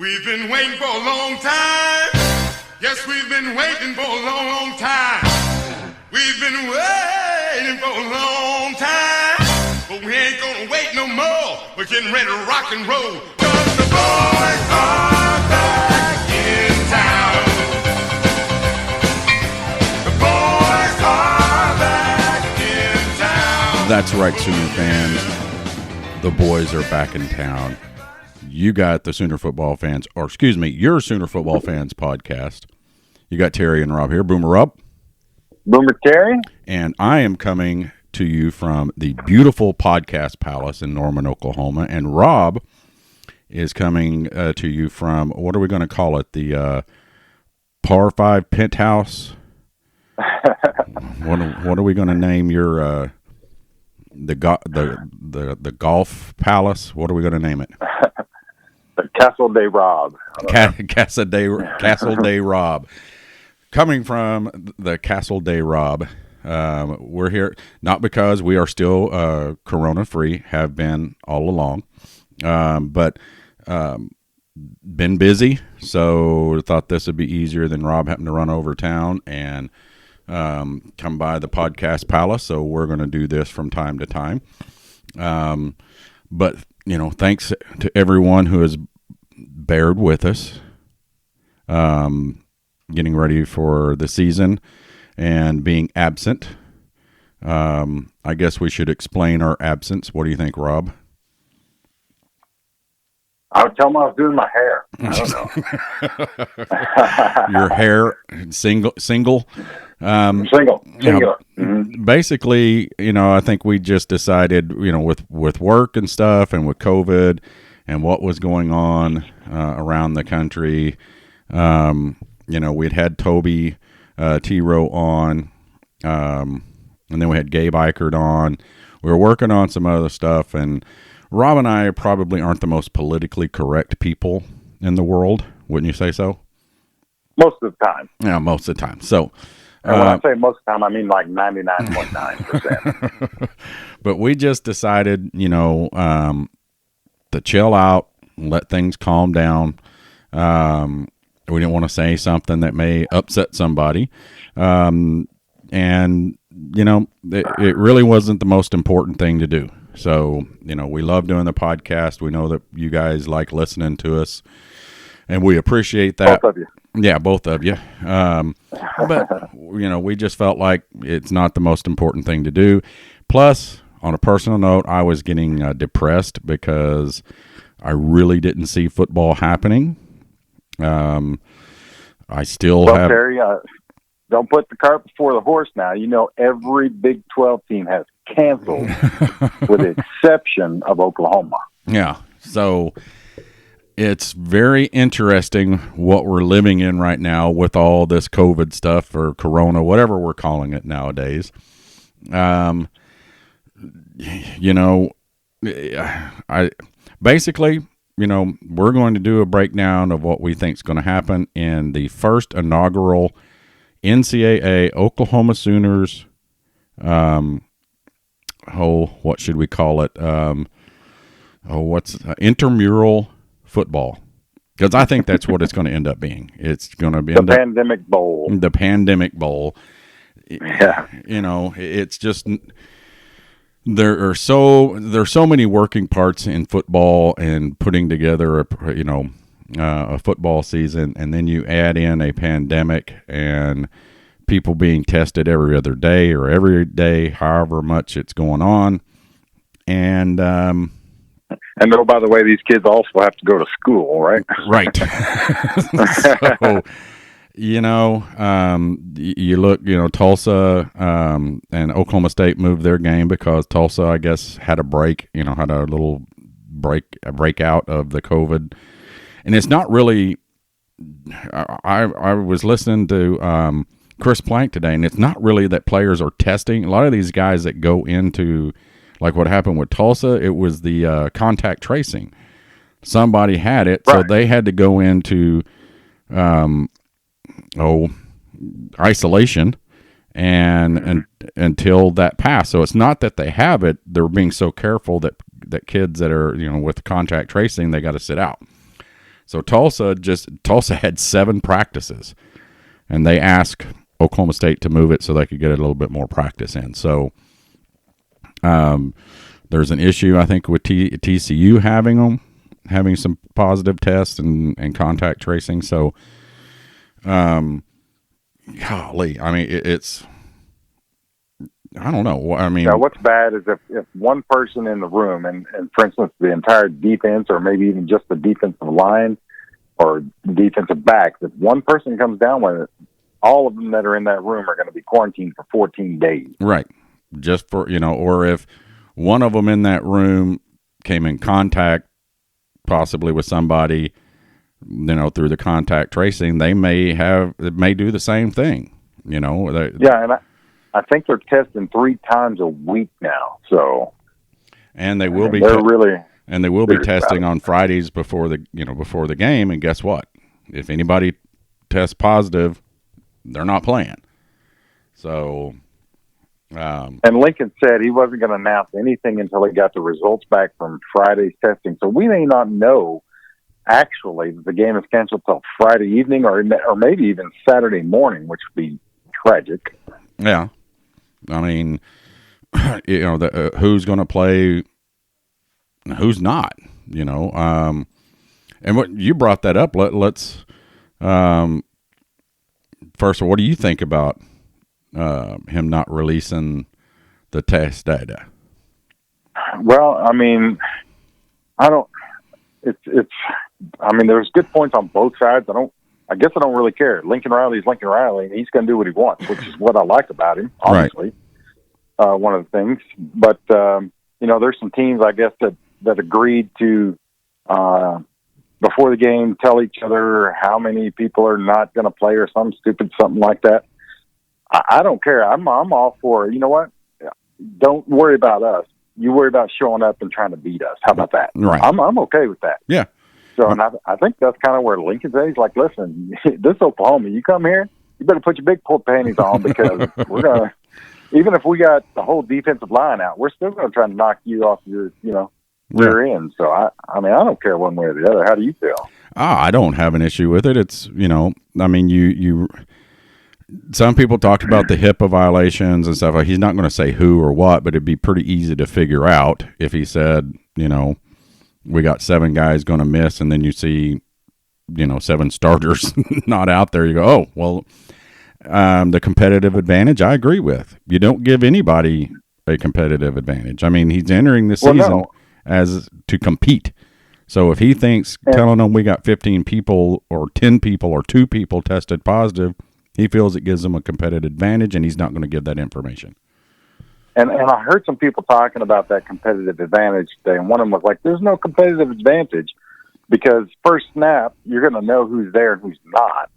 We've been waiting for a long time. Yes, we've been waiting for a long, long time. We've been waiting for a long time. But we ain't gonna wait no more. We're getting ready to rock and roll. 'Cause the boys are back in town. The boys are back in town. That's right, Sooner fans. The boys are back in town. You got the Sooner Football Fans, or excuse me, your Sooner Football Fans podcast. You got Terry and Rob here. Boomer Rob. Boomer Terry. And I am coming to you from the beautiful Podcast Palace in Norman, Oklahoma. And Rob is coming to you from, what are we going to call it? The Par 5 Penthouse? What are we going to name your the Golf Palace? What are we going to name it? Castle de Rob. Castle de Rob. Coming from the Castle de Rob, we're here not because we are still corona free, have been all along, but been busy. So thought this would be easier than Rob having to run over town and come by the Podcast Palace. So we're going to do this from time to time. But you know, thanks to everyone who has bared with us, getting ready for the season and being absent. I guess we should explain our absence. What do you think, Rob? I would tell them I was doing my hair. I don't know. Your hair, single. Single. Mm-hmm. Basically, you know, I think we just decided, you know, with work and stuff and with COVID and what was going on around the country, you know, we'd had Toby T-Row on, and then we had Gabe Eichert on. We were working on some other stuff, and Rob and I probably aren't the most politically correct people in the world. Wouldn't you say so? Most of the time. Yeah, most of the time. So, and when I say most of the time, I mean like 99.9%. But we just decided, you know, to chill out, let things calm down. We didn't want to say something that may upset somebody. And, you know, it really wasn't the most important thing to do. So, you know, we love doing the podcast. We know that you guys like listening to us, and we appreciate that. Both of you. Yeah, both of you. But, you know, we just felt like it's not the most important thing to do. Plus, on a personal note, I was getting depressed because I really didn't see football happening. I still have. Terry, don't put the cart before the horse now. You know, every Big 12 team has canceled with the exception of Oklahoma. Yeah. So it's very interesting what we're living in right now with all this COVID stuff or Corona, whatever we're calling it nowadays. You know, I basically, you know, we're going to do a breakdown of what we think is going to happen in the first inaugural NCAA Oklahoma Sooners. What should we call it? What's intramural football? Because I think that's what it's going to end up being. It's going to be the Pandemic Bowl. The Pandemic Bowl. Yeah. You know, it's just. There's so many working parts in football and putting together a football season, and then you add in a pandemic and people being tested every other day or every day, however much it's going on, and oh, by the way, these kids also have to go to school, right? Right. So, you know, you look, you know, Tulsa and Oklahoma State moved their game because Tulsa, I guess, had a break, you know, had a little breakout of the COVID. And it's not really, I was listening to Chris Plank today, and it's not really that players are testing. A lot of these guys that go into, like what happened with Tulsa, it was the contact tracing. Somebody had it, right. So they had to go into isolation and until that passed. So it's not that they have it; they're being so careful that kids that are, you know, with contact tracing, they got to sit out. So Tulsa had 7 practices, and they asked Oklahoma State to move it so they could get a little bit more practice in. So there's an issue, I think, with TCU having some positive tests and contact tracing. So, golly, I mean, it's I don't know. I mean, now what's bad is if one person in the room, and for instance, the entire defense, or maybe even just the defensive line or defensive backs, if one person comes down with it, all of them that are in that room are going to be quarantined for 14 days. Right. Just for, or if one of them in that room came in contact possibly with somebody, through the contact tracing, they may do the same thing, Yeah, and I think they're testing 3 times a week now. So, and they will be testing on Fridays before the game. And guess what? If anybody tests positive, they're not playing. So, and Lincoln said he wasn't going to announce anything until he got the results back from Friday's testing. So we may not know actually that the game is canceled till Friday evening, or maybe even Saturday morning, which would be tragic. Yeah. I mean, who's going to play, who's not, and what you brought that up. Let's first of all, what do you think about him not releasing the test data? Well, I mean, there's good points on both sides. I guess I don't really care. Lincoln Riley's Lincoln Riley, and he's going to do what he wants, which is what I like about him, obviously. Right. One of the things. But, there's some teams, I guess, that agreed to, before the game, tell each other how many people are not going to play or something like that. I don't care. I'm all for, you know what? Don't worry about us. You worry about showing up and trying to beat us. How about that? Right. I'm okay with that. Yeah. So, and I think that's kind of where Lincoln's at. He's like, listen, this Oklahoma, you come here, you better put your big pull panties on, because we're going to, even if we got the whole defensive line out, we're still going to try to knock you off your, rear end. So, I don't care one way or the other. How do you feel? I don't have an issue with it. It's, you some people talked about the HIPAA violations and stuff. He's not going to say who or what, but it'd be pretty easy to figure out if he said, we got 7 guys going to miss, and then you see, 7 starters not out there. You go, oh, well, the competitive advantage, I agree with. You don't give anybody a competitive advantage. I mean, he's entering the season as to compete. So if he thinks telling them we got 15 people or 10 people or 2 people tested positive, he feels it gives him a competitive advantage, and he's not going to give that information. And I heard some people talking about that competitive advantage today, and one of them was like, there's no competitive advantage, because first snap, you're going to know who's there and who's not,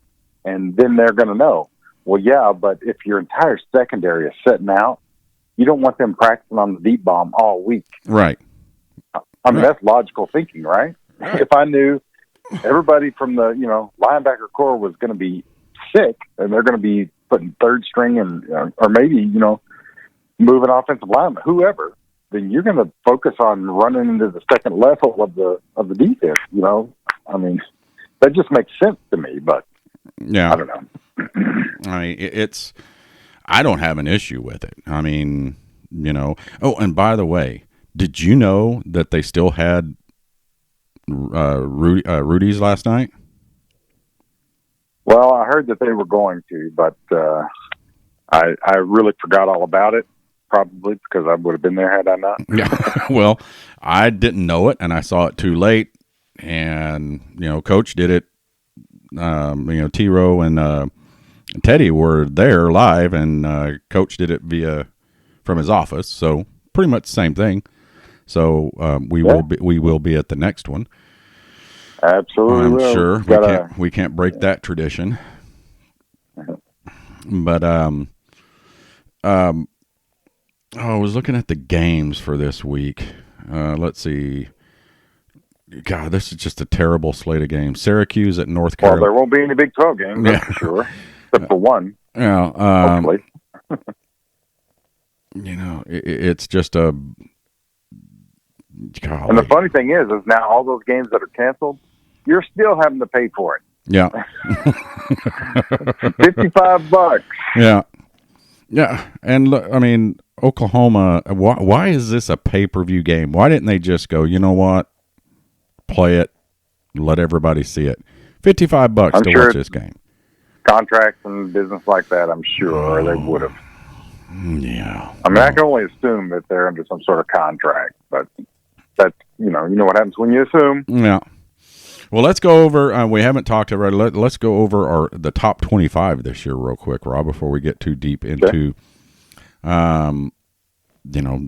and then they're going to know. Well, yeah, but if your entire secondary is sitting out, you don't want them practicing on the deep bomb all week. Right. I mean, that's logical thinking, right? If I knew everybody from the, linebacker core was going to be sick, and they're going to be putting third string and, or maybe, moving offensive lineman, whoever, then you're going to focus on running into the second level of the defense. I mean, that just makes sense to me. But yeah, I don't know. I mean, I don't have an issue with it. I mean, Oh, and by the way, did you know that they still had Rudy's last night? Well, I heard that they were going to, but I really forgot all about it. Probably because I would have been there had I not. Yeah. Well, I didn't know it, and I saw it too late. And Coach did it. T-Row and Teddy were there live, and Coach did it from his office. So pretty much the same thing. So we will be at the next one. Absolutely, I'm sure we can't break that tradition. But I was looking at the games for this week. Let's see. God, this is just a terrible slate of games. Syracuse at North Carolina. Well, there won't be any Big 12 games, that's for sure, except for one. Yeah, hopefully. It's just a. Golly. And the funny thing is now all those games that are canceled, you're still having to pay for it. Yeah. $55. Yeah. And look, I mean, Oklahoma, why is this a pay-per-view game? Why didn't they just go, you know what? Play it, let everybody see it. $55 to watch this game. Contracts and business like that, I'm sure they would have. Yeah. I mean, I can only assume that they're under some sort of contract, but that's, you know what happens when you assume. Yeah. Well, let's go over. We haven't talked already. Let's go over the top 25 this year, real quick, Rob, before we get too deep into, the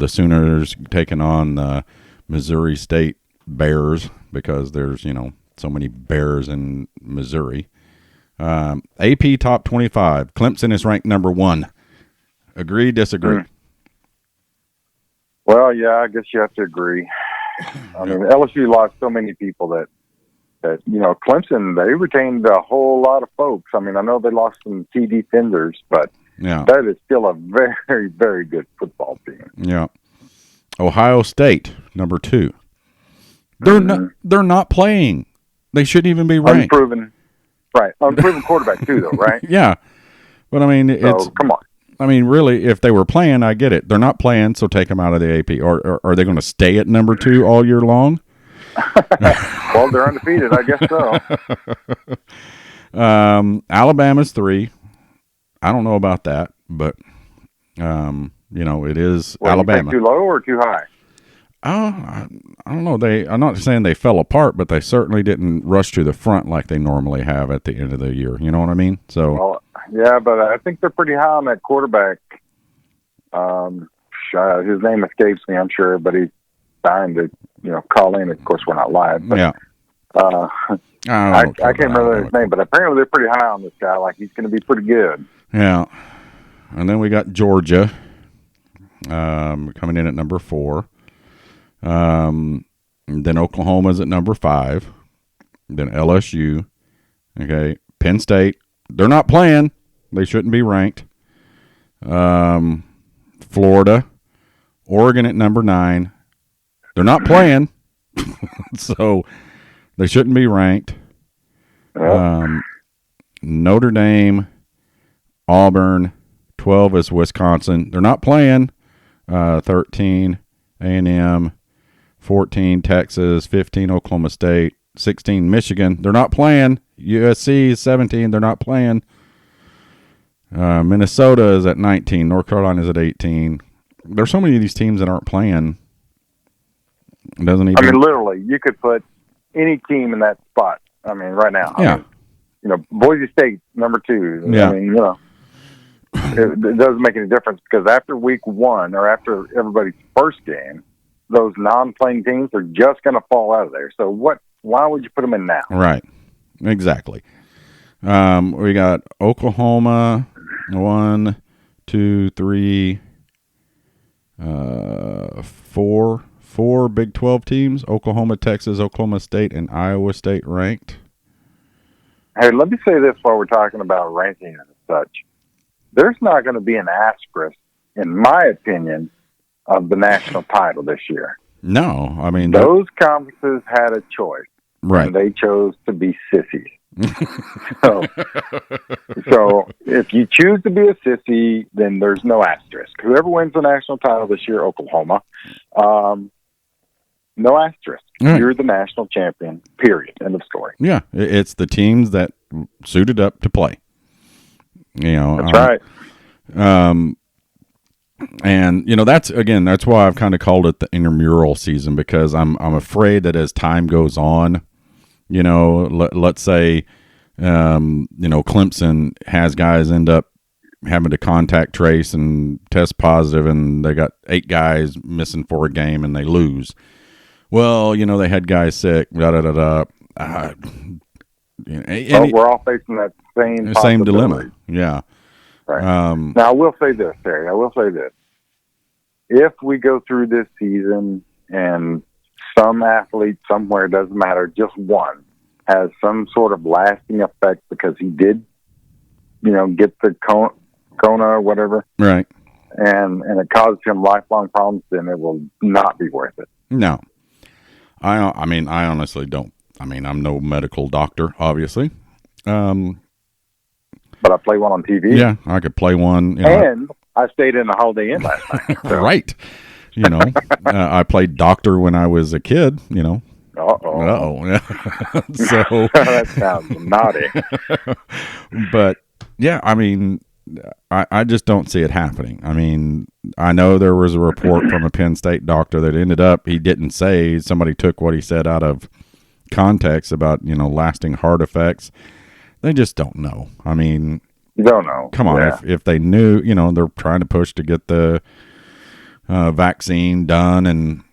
Sooners taking on the Missouri State Bears, because there's so many Bears in Missouri. AP top 25. Clemson is ranked number 1. Agree? Disagree? Well, yeah, I guess you have to agree. I mean, LSU lost so many people that Clemson, they retained a whole lot of folks. I mean, I know they lost some key defenders, but that is still a very, very good football team. Yeah. Ohio State, number 2. They're not playing. They shouldn't even be ranked. Unproven quarterback too, though, right? Yeah. But I mean, come on. I mean, really, if they were playing, I get it. They're not playing, so take them out of the AP. Or are they going to stay at number 2 all year long? Well, they're undefeated, I guess so. Alabama's 3. I don't know about that, but it is Alabama. Too low or too high? I don't know. I'm not saying they fell apart, but they certainly didn't rush to the front like they normally have at the end of the year. You know what I mean? So. Well, yeah, but I think they're pretty high on that quarterback. His name escapes me. I'm sure, but he's dying to call in. Of course, we're not live. But, yeah. I can't remember his name, but apparently they're pretty high on this guy. Like, he's going to be pretty good. Yeah. And then we got Georgia coming in at number 4. Then Oklahoma's at number 5. Then LSU. Okay. Penn State. They're not playing. They shouldn't be ranked. Florida. Oregon at number 9. They're not playing. So they shouldn't be ranked. Notre Dame. Auburn. 12 is Wisconsin. They're not playing. 13 A&M. 14 Texas. 15 Oklahoma State. 16 Michigan. They're not playing. USC is 17. They're not playing. Minnesota is at 19. North Carolina is at 18. There's so many of these teams that aren't playing. Literally, you could put any team in that spot. I mean, right now. Yeah. Boise State, number 2. Yeah. I mean, it doesn't make any difference, because after week 1 or after everybody's first game, those non-playing teams are just going to fall out of there. So why would you put them in now? Right. Exactly. We got Oklahoma, 1, 2, 3, 4 Big 12 teams. Oklahoma, Texas, Oklahoma State, and Iowa State ranked. Hey, let me say this while we're talking about ranking and such. There's not going to be an asterisk, in my opinion, of the national title this year. No, I mean... Those conferences had a choice. Right. And they chose to be sissies. So if you choose to be a sissy, then there's no asterisk. Whoever wins the national title this year, Oklahoma, no asterisk. Right. You're the national champion, period. End of story. Yeah, it's the teams that suited up to play. That's right. And that's why I've kind of called it the intramural season, because I'm afraid that as time goes on, let's say Clemson has guys end up having to contact trace and test positive, and they got 8 guys missing for a game and they lose. Well, they had guys sick. We're all facing that same dilemma. Yeah. Right. Now, I will say this, Terry. If we go through this season and some athlete somewhere, doesn't matter, just one, has some sort of lasting effect because he did, get the Kona or whatever. Right. And it causes him lifelong problems, then it will not be worth it. No. I honestly don't I mean, I'm no medical doctor, obviously. But I play one on TV. Yeah, I could play one. And I stayed in the Holiday Inn last night. So. Right. I played doctor when I was a kid, Uh-oh. Yeah. So that sounds naughty. But, yeah, I mean, I just don't see it happening. I mean, I know there was a report from a Penn State doctor that ended up, he didn't say, somebody took what he said out of context about, lasting heart effects. They just don't know. I mean, you don't know. Come on. Yeah. If they knew, they're trying to push to get the vaccine done and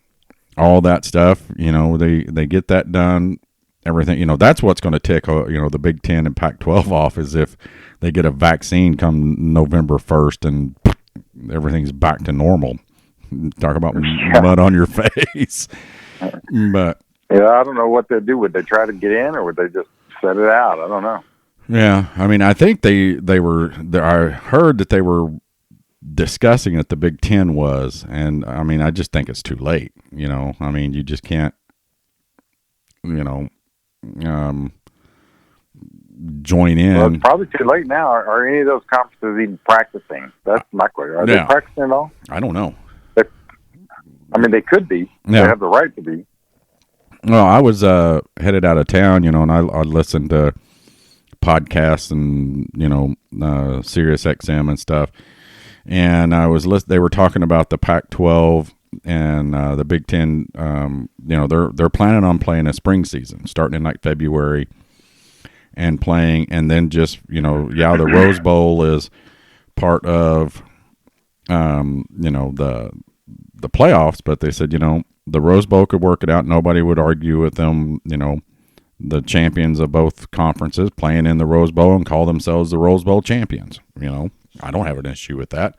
all that stuff, they get that done. Everything, that's what's going to tick, the Big Ten and Pac-12 off is if they get a vaccine come November 1st and everything's back to normal. Talk about mud on your face. But yeah, I don't know what they'd do. Would they try to get in or would they just set it out? I don't know. Yeah, I mean, I think they were. I heard that they were discussing it. The Big Ten was, and I mean, I just think it's too late. I mean, you just can't. Join in. Well, it's probably too late now. Are any of those conferences even practicing? That's my question. Are they practicing at all? I don't know. I mean, they could be. Yeah. They have the right to be. Well, I was headed out of town, and I listened to podcasts and Sirius XM and stuff, and I was they were talking about the Pac-12 and the Big Ten. They're planning on playing a spring season starting in like February and playing, and then just the Rose Bowl is part of the playoffs, but they said the Rose Bowl could work it out. Nobody would argue with them. The champions of both conferences playing in the Rose Bowl and call themselves the Rose Bowl champions. I don't have an issue with that.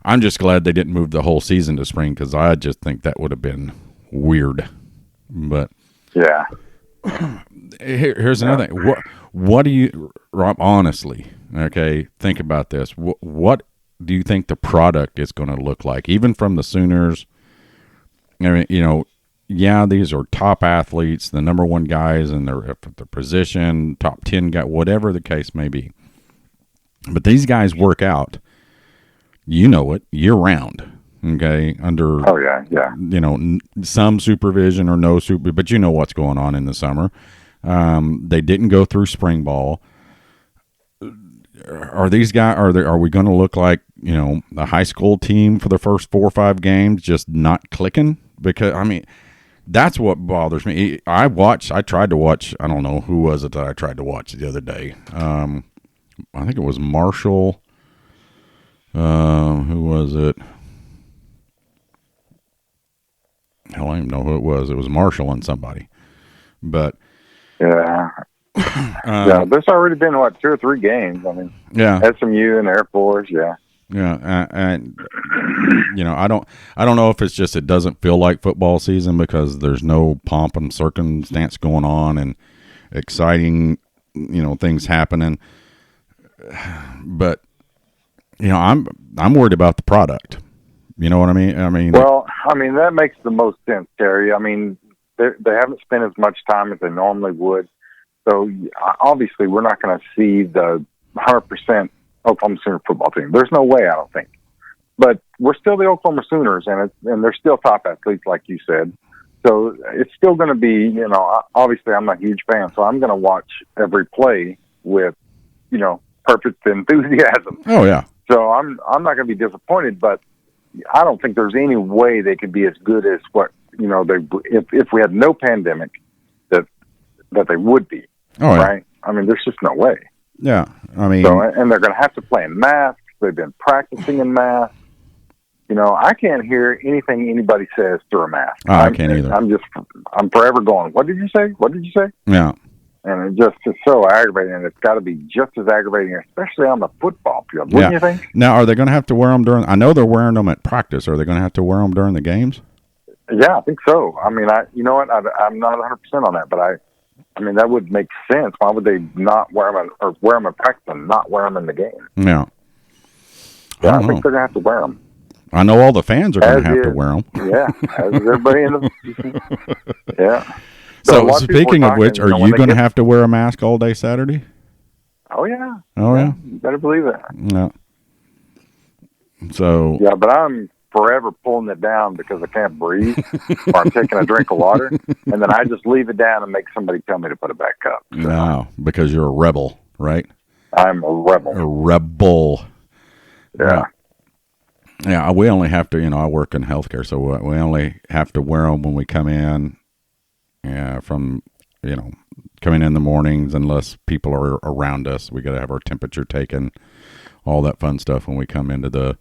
I'm just glad they didn't move the whole season to spring because I just think that would have been weird. But yeah, here's another thing. What do you, Rob? Honestly, okay, think about this. What do you think the product is going to look like, even from the Sooners? I mean, yeah, these are top athletes, the number one guys in their position, top 10 guy, whatever the case may be. But these guys work out, year round, okay, under some supervision or no super, but what's going on in the summer. They didn't go through spring ball. Are these guys, are we going to look like, a high school team for the first 4 or 5 games just not clicking? Because, I mean, that's what bothers me. I tried to watch, I don't know, who was it that I tried to watch the other day? I think it was Marshall. Who was it? Hell, I don't even know who it was. It was Marshall and somebody. But yeah. There's already been 2 or 3 games. I mean, SMU and Air Force, yeah. Yeah, and I don't know if it's just it doesn't feel like football season because there's no pomp and circumstance going on and exciting, things happening. But I'm worried about the product. You know what I mean? Well, that makes the most sense, Terry. I mean, they haven't spent as much time as they normally would. So obviously, we're not going to see the 100% Oklahoma Sooner football team. There's no way, I don't think. But we're still the Oklahoma Sooners, and they're still top athletes, like you said. So it's still going to be, obviously I'm a huge fan, so I'm going to watch every play with, perfect enthusiasm. Oh, yeah. So I'm not going to be disappointed, but I don't think there's any way they could be as good as what, if we had no pandemic, that they would be. Oh, yeah. Right? I mean, there's just no way. Yeah, I mean... So, and they're going to have to play in masks. They've been practicing in masks. I can't hear anything anybody says through a mask. I can't either. I'm forever going, what did you say? What did you say? Yeah. And it's so aggravating, and it's got to be just as aggravating, especially on the football field, wouldn't you think? Now, are they going to have to wear them during... I know they're wearing them at practice. Are they going to have to wear them during the games? Yeah, I think so. I mean, you know what? I'm not 100% on that, but I mean, that would make sense. Why would they not wear them, or wear them in practice and not wear them in the game? Yeah. I think they're going to have to wear them. I know all the fans are going to have to wear them. Yeah, as everybody in the... Yeah. So a So lot of people speaking were of which, talking, are when you they going to get- have to wear a mask all day Saturday? Oh yeah. Oh yeah. You better believe it. No. So Yeah, but I'm forever pulling it down because I can't breathe, or I'm taking a drink of water, and then I just leave it down and make somebody tell me to put it back up. So no, because you're a rebel, right? I'm a rebel. A rebel. Yeah. Yeah, we only have to, I work in healthcare, so we only have to wear them when we come in. Yeah, from coming in the mornings, unless people are around us, we got to have our temperature taken, all that fun stuff when we come into the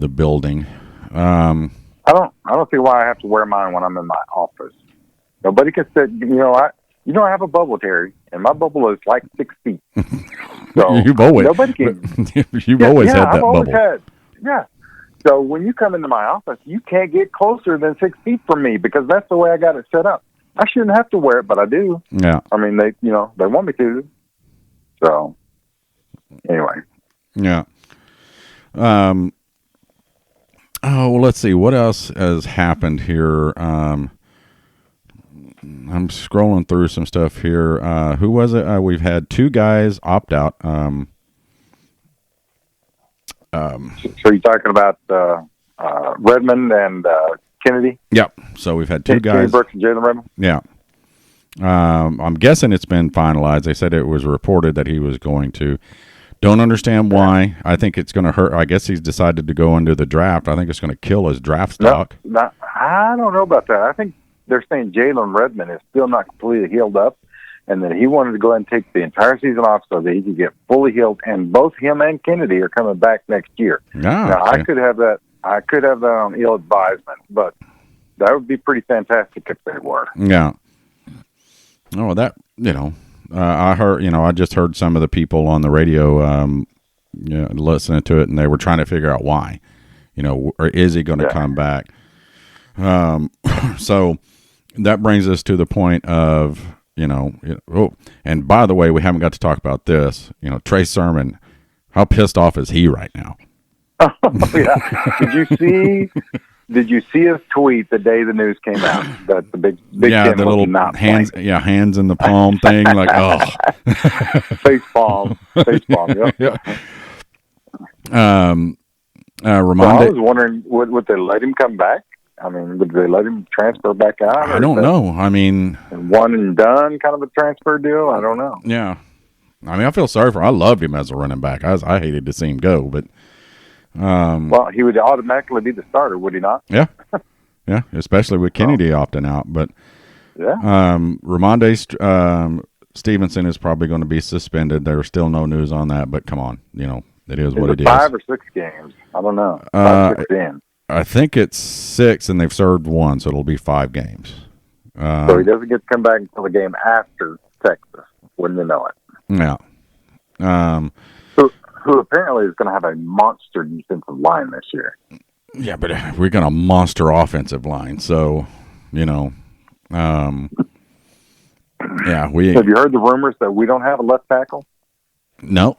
building. I don't see why I have to wear mine when I'm in my office. Nobody can sit. I have a bubble, Terry, and my bubble is like 6 feet. So you've always nobody can. you've always had that I've always bubble. had. Yeah. So when you come into my office, you can't get closer than 6 feet from me because that's the way I got it set up. I shouldn't have to wear it, but I do. Yeah. I mean, they want me to. So anyway. Yeah. Oh, well, let's see. What else has happened here? I'm scrolling through some stuff here. Who was it? We've had 2 guys opt out. So you're talking about Redmond and Kennedy? Yep. So we've had 2 Kenny guys. Brooks and Jalen Redmond? Yeah. I'm guessing it's been finalized. They said it was reported that he was going to. Don't understand why. I think it's going to hurt. I guess he's decided to go into the draft. I think it's going to kill his draft stock. No, I don't know about that. I think they're saying Jalen Redmond is still not completely healed up, and that he wanted to go ahead and take the entire season off so that he could get fully healed. And both him and Kennedy are coming back next year. Now, Okay. I could have that on ill advisement, but that would be pretty fantastic if they were. Yeah. Oh, that, I heard, I just heard some of the people on the radio, listening to it, and they were trying to figure out why, or is he going to come back? So that brings us to the point of, oh, and by the way, we haven't got to talk about this, Trey Sermon, how pissed off is he right now? Oh, yeah. Did you see his tweet the day the news came out? That the big Ten the was little not hands, playing. hands in the palm thing, like, oh, face palm. Yep. yeah. So I Ramonde, was wondering, would they let him come back? I mean, would they let him transfer back out? I don't know. I mean, one and done kind of a transfer deal. I don't know. yeah. I mean, I feel sorry for. I loved him as a running back. I hated to see him go, but well, he would automatically be the starter, would he not? yeah, yeah. Especially with Kennedy opting out, but Yeah. Ramonde Stevenson is probably going to be suspended. There's still no news on that, but come on, it is what it is. 5 or 6 games? I don't know. 5 or 6 games. I think it's 6, and they've served 1, so it'll be 5 games. So he doesn't get to come back until the game after Texas. Wouldn't you know it? Yeah. Who apparently is going to have a monster defensive line this year. Yeah, but we're going to monster offensive line, so yeah, we. Have you heard the rumors that we don't have a left tackle? No.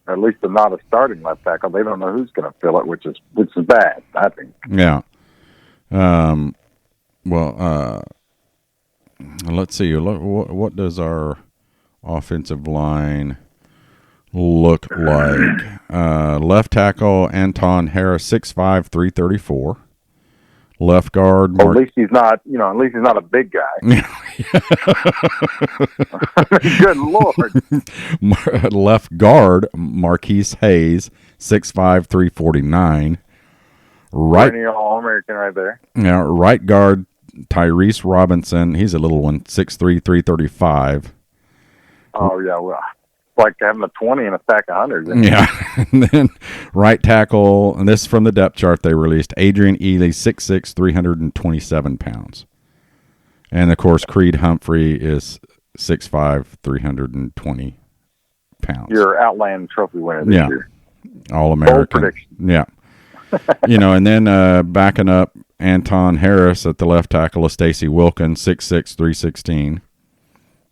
Or at least they're not a starting left tackle. They don't know who's going to fill it, which is bad, I think. Yeah. Well, let's see. What does our offensive line look like? Left tackle Anton Harris, 6'5", 334. Left guard. Well, at least he's not. At least he's not a big guy. Good Lord. Left guard Marquise Hayes, 6'5", 349. Right, All-American right there. yeah. Right guard Tyrese Robinson. He's a little one, 6'3", 335. Oh yeah, well, it's like having a 20 and a stack of hundreds. Yeah. And then right tackle, and this is from the depth chart they released, Adrian Ely, 6'6", 327 pounds. And, of course, Creed Humphrey is 6'5", 320 pounds. Your Outland Trophy winner this year. All-American. Bold prediction. Yeah. And then backing up Anton Harris at the left tackle is Stacy Wilkins, 6'6", 316.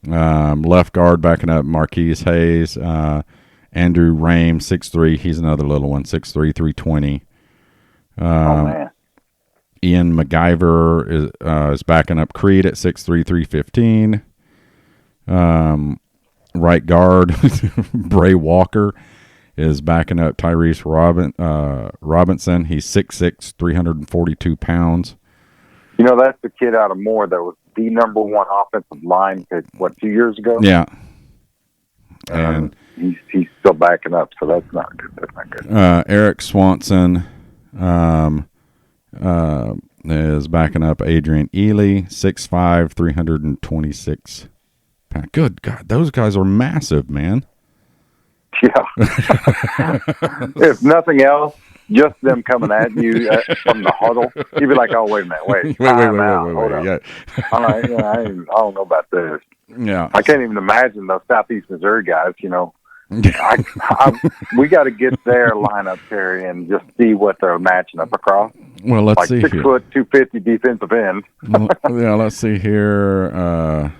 Left guard backing up Marquise Hayes, Andrew Rame, 6'3". He's another little one, 6'3", 320. Oh man! Ian MacGyver is backing up Creed at 6'3", 315. Right guard Bray Walker is backing up Tyrese Robinson. He's 6'6", 342 pounds. You know, that's the kid out of Moore that was the number one offensive line pick, 2 years ago? Yeah. And he's still backing up, so that's not good. That's not good. Eric Swanson is backing up Adrian Ely, 6'5", 326 pounds. Good God, those guys are massive, man. Yeah. If nothing else, just them coming at you from the huddle, you'd be like, "Oh, wait a minute, wait, hold up. Yeah. I don't know about this. Yeah, I can't even imagine those Southeast Missouri guys. You know, yeah. we got to get their lineup, Terry, and just see what they're matching up across. Well, let's see 6 here. foot, 250 defensive end. Yeah, let's see here.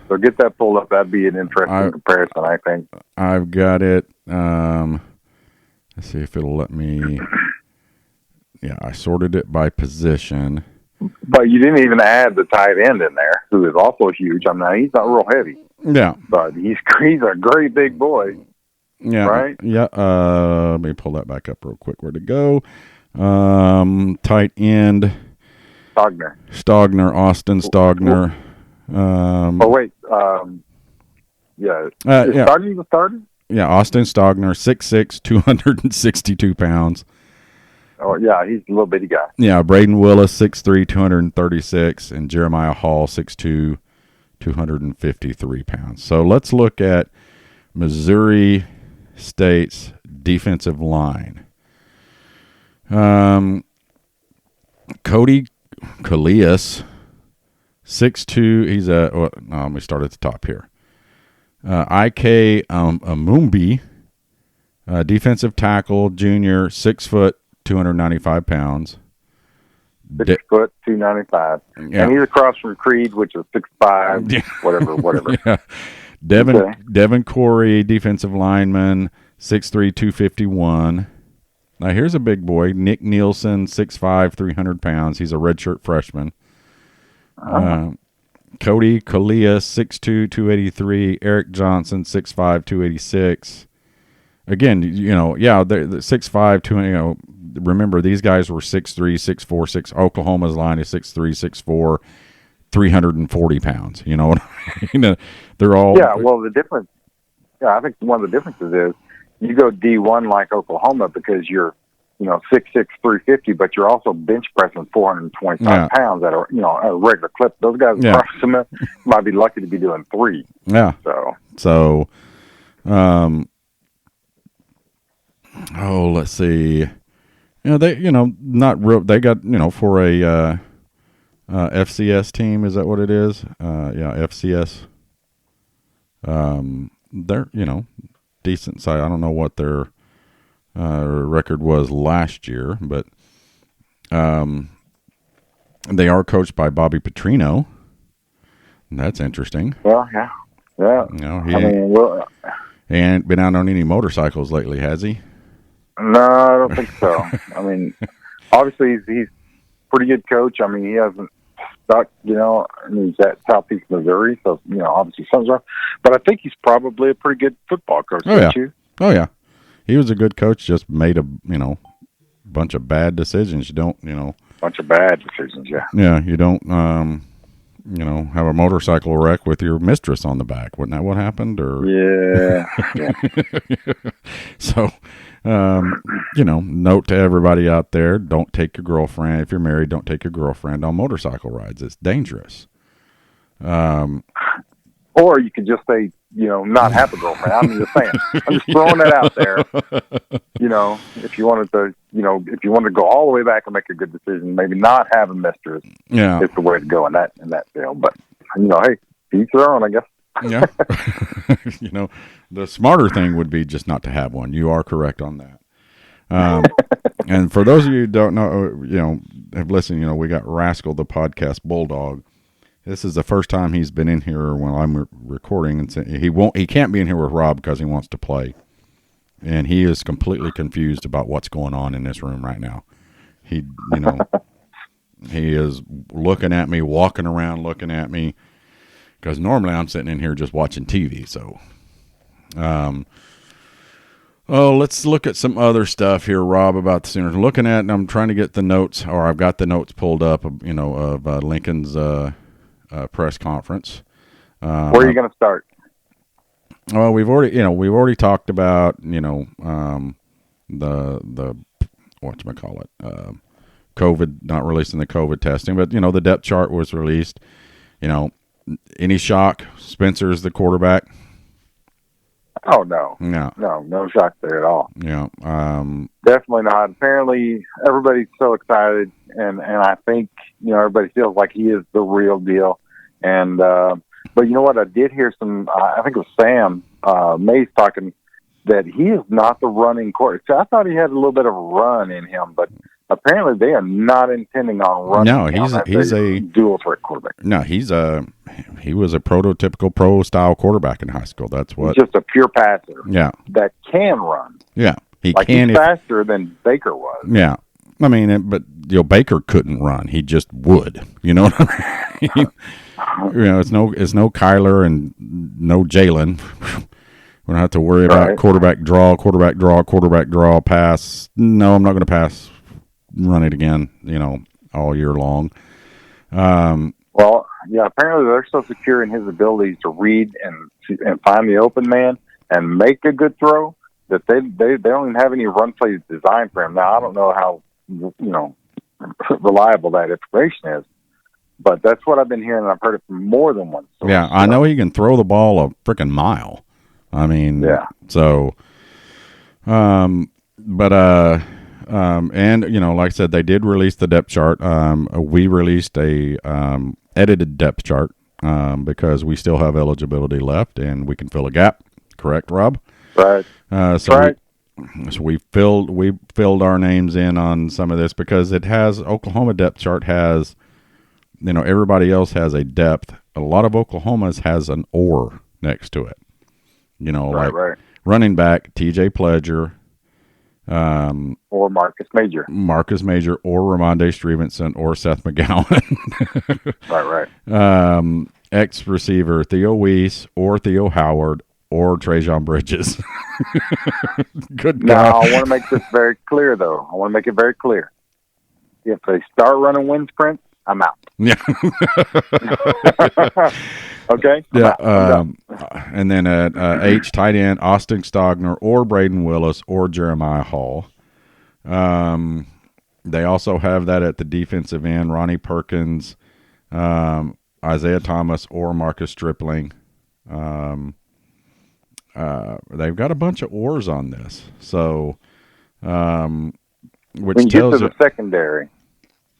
So get that pulled up. That'd be an interesting comparison, I think. I've got it. Let's see if it'll let me. Yeah, I sorted it by position. But you didn't even add the tight end in there, who is also huge. I mean, he's not real heavy. Yeah. But he's a great big boy. Yeah. Right? Yeah. Let me pull that back up real quick. Where'd it go? Tight end. Stogner, Austin Stogner. Wait. Yeah. Stogner the starter? Yeah, Austin Stogner, 6'6", 262 pounds. Oh, yeah, he's a little bitty guy. Yeah, Braden Willis, 6'3", 236, and Jeremiah Hall, 6'2", 253 pounds. So let's look at Missouri State's defensive line. Cody Callias, 6'2", he's let me start at the top here. I.K. Amumbi, defensive tackle, junior, 6 foot, 295 pounds. 6 foot, 295. Yeah. And he's across from Creed, which is 6'5", yeah. whatever. Yeah. Devin Corey, defensive lineman, 6'3", 251. Now, here's a big boy, Nick Nielsen, 6'5", 300 pounds. He's a redshirt freshman. Cody Callias, 6'2", 283. Eric Johnson, 6'5", 286. Again, they're 6'5", 200. Remember, these guys were 6'3", 6'4", 6. Oklahoma's line is 6'3", 6'4", 340 pounds. You know what I mean? They're all. Yeah, well, the difference. Yeah, I think one of the differences is you go D1 like Oklahoma because you're, 6'6", 350, but you're also bench pressing 425 pounds at a regular clip. Those guys across the might be lucky to be doing 3. Yeah. So, let's see. They not real. They got for a FCS team. Is that what it is? FCS. They're decent size. I don't know what their record was last year, but they are coached by Bobby Petrino. That's interesting. Well, yeah. He ain't been out on any motorcycles lately, has he? No, I don't think so. I mean, obviously he's pretty good coach. I mean, he hasn't stuck, and he's at Southeast Missouri, so obviously something's wrong. But I think he's probably a pretty good football coach. Don't you? Oh yeah, he was a good coach. Just made a bunch of bad decisions. You don't bunch of bad decisions. Yeah. Yeah, you don't have a motorcycle wreck with your mistress on the back. Wasn't that what happened? Or yeah. So. Note to everybody out there, don't take your girlfriend. If you're married, don't take your girlfriend on motorcycle rides. It's dangerous. Or you could just say, not have a girlfriend. I'm just saying. I'm just throwing that out there. If you wanted to, go all the way back and make a good decision, maybe not have a mistress. Yeah. It's the way to go in that field. But, hey, each their own, I guess. Yeah. The smarter thing would be just not to have one. You are correct on that. And for those of you who don't know, have listened, we got Rascal, the podcast bulldog. This is the first time he's been in here when I'm recording, and he can't be in here with Rob because he wants to play. And he is completely confused about what's going on in this room right now. He, He is looking at me, walking around, looking at me, because normally I'm sitting in here just watching TV. So, let's look at some other stuff here, Rob, about the Sooners. Looking at, and I'm trying to get the notes, or I've got the notes pulled up, of Lincoln's press conference. Where are you going to start? Well, we've already talked about, the whatchamacallit, COVID, not releasing the COVID testing, but, the depth chart was released. Any shock? Spencer's the quarterback. Oh, no. No. No shock there at all. Yeah. Definitely not. Apparently, everybody's so excited, and I think, everybody feels like he is the real deal. And, but you know what? I did hear I think it was Sam Mays talking that he is not the running quarterback. So I thought he had a little bit of a run in him, but apparently they are not intending on running. No, he's a dual threat quarterback. No, he was a prototypical pro style quarterback in high school. That's what. He's just a pure passer. Yeah. That can run. Yeah, he's faster than Baker was. Yeah, I mean, but Baker couldn't run. He just would. You know what I mean? It's no Kyler and no Jalen. We don't have to worry about quarterback draw, pass. No, I'm not going to pass. Run it again, all year long. Well, yeah, apparently they're so secure in his abilities to read and find the open man and make a good throw that they don't even have any run plays designed for him. Now, I don't know how, reliable that information is, but that's what I've been hearing, and I've heard it from more than one source. Yeah, I know he can throw the ball a freaking mile. I mean, yeah. So, and like I said, they did release the depth chart. We released a edited depth chart because we still have eligibility left and we can fill a gap. Correct, Rob? Right. So we filled our names in on some of this because it has Oklahoma depth chart has, everybody else has a depth. A lot of Oklahoma's has an or next to it. Right. Running back TJ Pledger. Or Marcus Major, or Ramondre Stevenson, or Seth McGowan. right. Ex receiver Theo Weiss, or Theo Howard, or Trajan Bridges. Good God. Now, I want to make this very clear, though. I want to make it very clear. If they start running wind sprints, I'm out. Yeah. Okay. Yeah. And then at H, tight end, Austin Stogner, or Braden Willis, or Jeremiah Hall. They also have that at the defensive end, Ronnie Perkins, Isaiah Thomas, or Marcus Stripling. They've got a bunch of ors on this. So, which when you tells get to the secondary,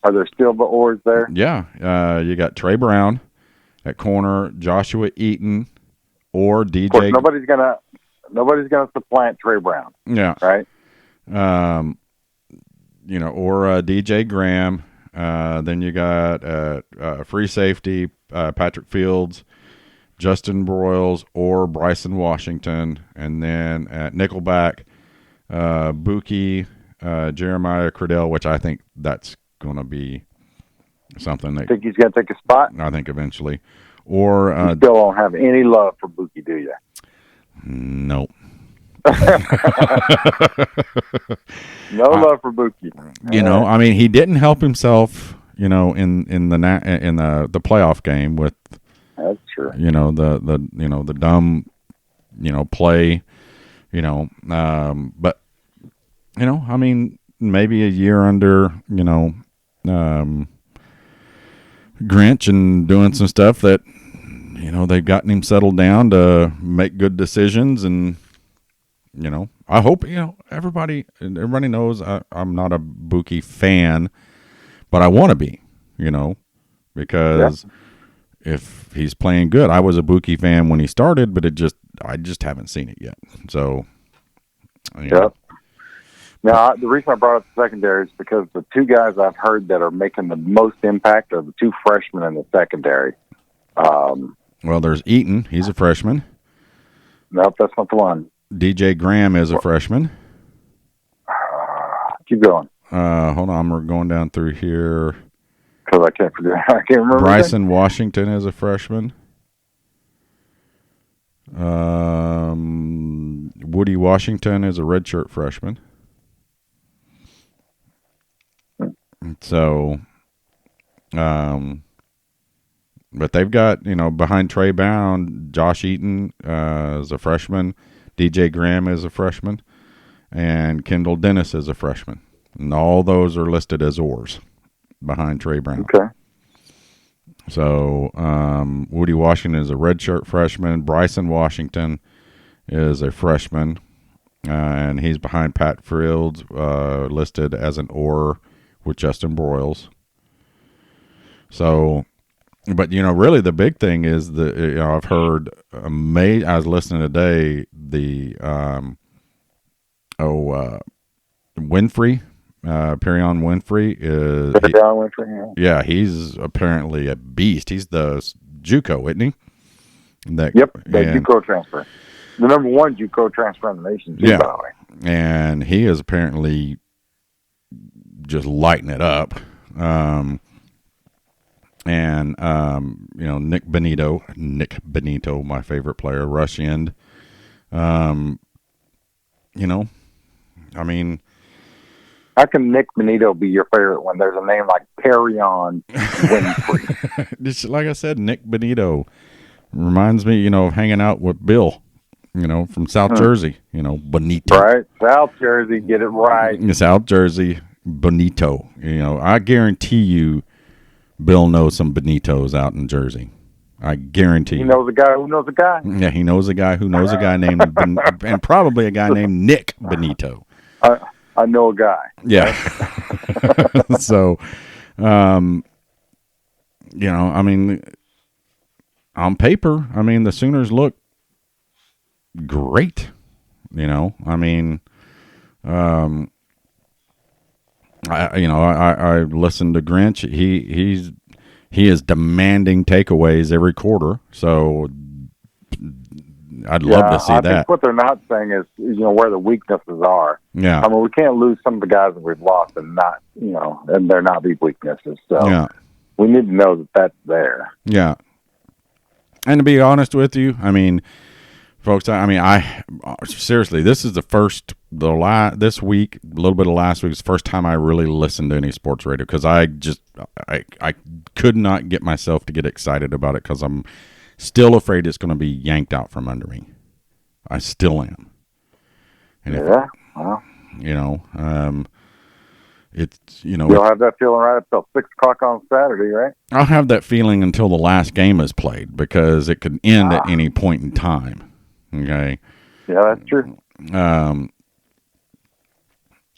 are there still the ors there? Yeah. You got Trey Brown at corner, Joshua Eaton, or DJ. Of course, nobody's gonna supplant Trey Brown. Yeah. Right. Or DJ Graham. Then you got free safety, Patrick Fields, Justin Broyles, or Bryson Washington. And then at nickelback, Buki, Jeremiah Cradell, which I think that's going to be something that. Think he's going to take a spot? I think eventually. Or you still don't have any love for Buki, do you? Nope. No love for Buki. I mean, he didn't help himself. In the playoff game with. That's true. The dumb, play. But I mean, maybe a year under, Grinch and doing some stuff that, they've gotten him settled down to make good decisions. And, I hope, everybody knows I'm not a Buki fan, but I want to be, because if he's playing good, I was a Buki fan when he started, but I just haven't seen it yet. So, Yep. Now, the reason I brought up the secondary is because the two guys I've heard that are making the most impact are the two freshmen in the secondary. Well, there's Eaton. He's a freshman. Nope, that's not the one. DJ Graham is a freshman. Keep going. Hold on. We're going down through here. because I can't forget. I can't remember. Bryson Washington is a freshman. Woody Washington is a redshirt freshman. So, but they've got, behind Trey Bound, Josh Eaton is a freshman, DJ Graham is a freshman, and Kendall Dennis is a freshman. And all those are listed as oars behind Trey Brown. Okay. So, Woody Washington is a redshirt freshman. Bryson Washington is a freshman, and he's behind Pat Fields, listed as an oar with Justin Broyles. So, but really the big thing is I've heard I was listening today, the Winfrey, Perion Winfrey is yeah, he's apparently a beast. He's the JUCO, isn't he? The JUCO transfer, the number one JUCO transfer in the nation. Yeah, and he is apparently just lighting it up. Nick Benito, my favorite player, rush end. I mean, how can Nick Benito be your favorite when there's a name like Perion Winfrey? Like I said, Nick Benito reminds me, of hanging out with Bill, from South Jersey, Benito. Right, South Jersey, get it right. South Jersey, Benito. I guarantee you, Bill knows some Benitos out in Jersey. I guarantee. He knows a guy who knows a guy. Yeah, he knows a guy who knows a guy named and probably a guy named Nick Benito. I know a guy. Yeah. So, I mean, on paper, the Sooners look great. I mean, I listened to Grinch. He is demanding takeaways every quarter. So I'd love to see that. I think what they're not saying is, where the weaknesses are. Yeah. I mean, we can't lose some of the guys that we've lost and not, and there not be weaknesses. So we need to know that that's there. Yeah. And to be honest with you, folks, I seriously, this is this week, a little bit of last week, is the first time I really listened to any sports radio, because I could not get myself to get excited about it, because I'm still afraid it's going to be yanked out from under me. I still am. And it's, you'll have that feeling right until 6:00 on Saturday, right? I'll have that feeling until the last game is played, because it could end at any point in time. Okay. Yeah, that's true.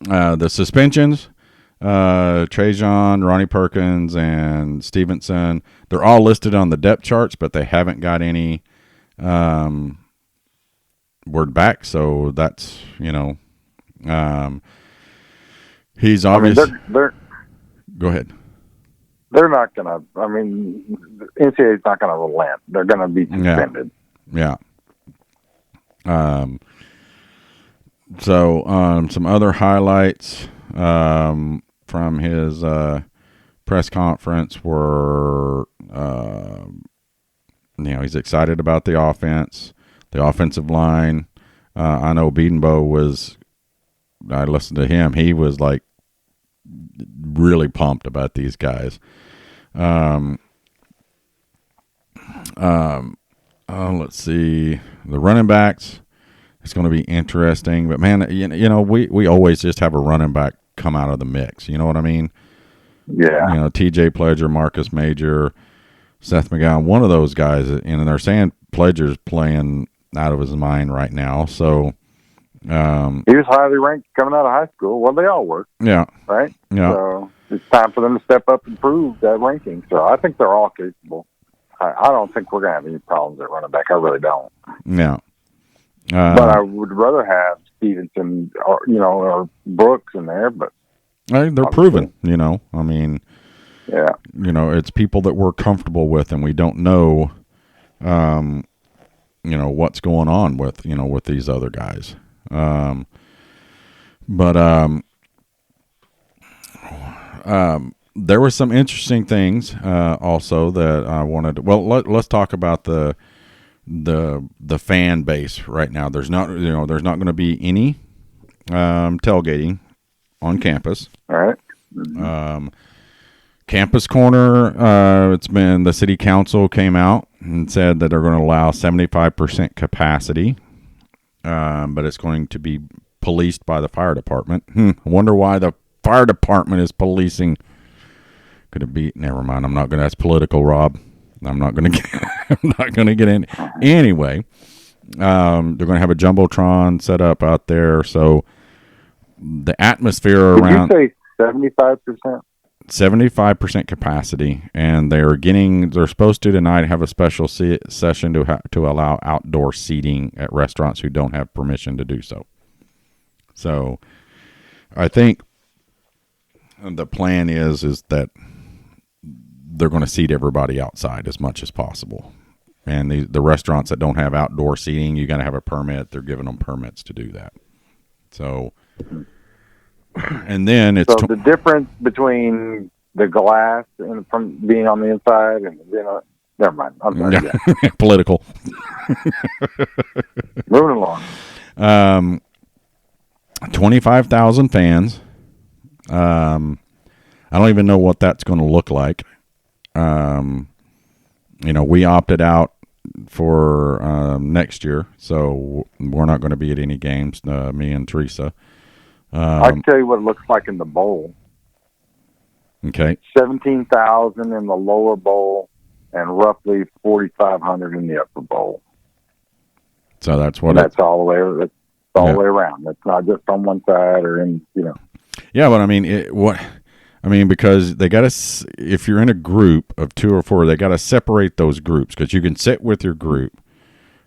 The suspensions, Trajan, Ronnie Perkins, and Stevenson, they're all listed on the depth charts, but they haven't got any word back. So that's, he's obviously. Go ahead. They're not going to, the NCAA is not going to relent. They're going to be suspended. Yeah. Some other highlights from his press conference were, he's excited about the offense, the offensive line. I know Biedenbow I listened to him. He was like really pumped about these guys. Let's see, the running backs. It's going to be interesting, but man, we always just have a running back come out of the mix. You know what I mean? Yeah. T.J. Pledger, Marcus Major, Seth McGowan, one of those guys, and they're saying Pledger's playing out of his mind right now. So he was highly ranked coming out of high school. Well, they all were. Yeah. Right. Yeah. So it's time for them to step up and prove that ranking. So I think they're all capable. I don't think we're going to have any problems at running back. I really don't. Yeah. But I would rather have Stevenson or Brooks in there. But they're proven. Yeah. It's people that we're comfortable with, and we don't know, what's going on with these other guys. there were some interesting things also that I wanted. Well, let's talk about the fan base right now. There's not going to be any tailgating on campus. All right. Campus Corner, it's been the city council came out and said that they're going to allow 75% capacity, but it's going to be policed by the fire department. I wonder why the fire department is policing. Could it be? Never mind. I'm not going to. That's political, Rob. I'm not going to get. I'm not going to get in. Anyway, they're going to have a jumbotron set up out there, so the atmosphere around. Did you say 75%? 75% capacity, and they're supposed to tonight have a special session to allow outdoor seating at restaurants who don't have permission to do so. So I think the plan is that they're going to seat everybody outside as much as possible. And the restaurants that don't have outdoor seating, you got to have a permit. They're giving them permits to do that. So, and then it's the difference between the glass and from being on the inside and never mind. I'm sorry. Yeah. Political. Moving along. 25,000 fans. I don't even know what that's going to look like. We opted out for next year, so we're not going to be at any games, me and Teresa. I can tell you what it looks like in the bowl. Okay. 17,000 in the lower bowl and roughly 4,500 in the upper bowl. So that's what that's all the way. That's all the way around. That's not just on one side or in. Yeah, but I mean, because they got to. If you're in a group of 2 or 4, they got to separate those groups because you can sit with your group.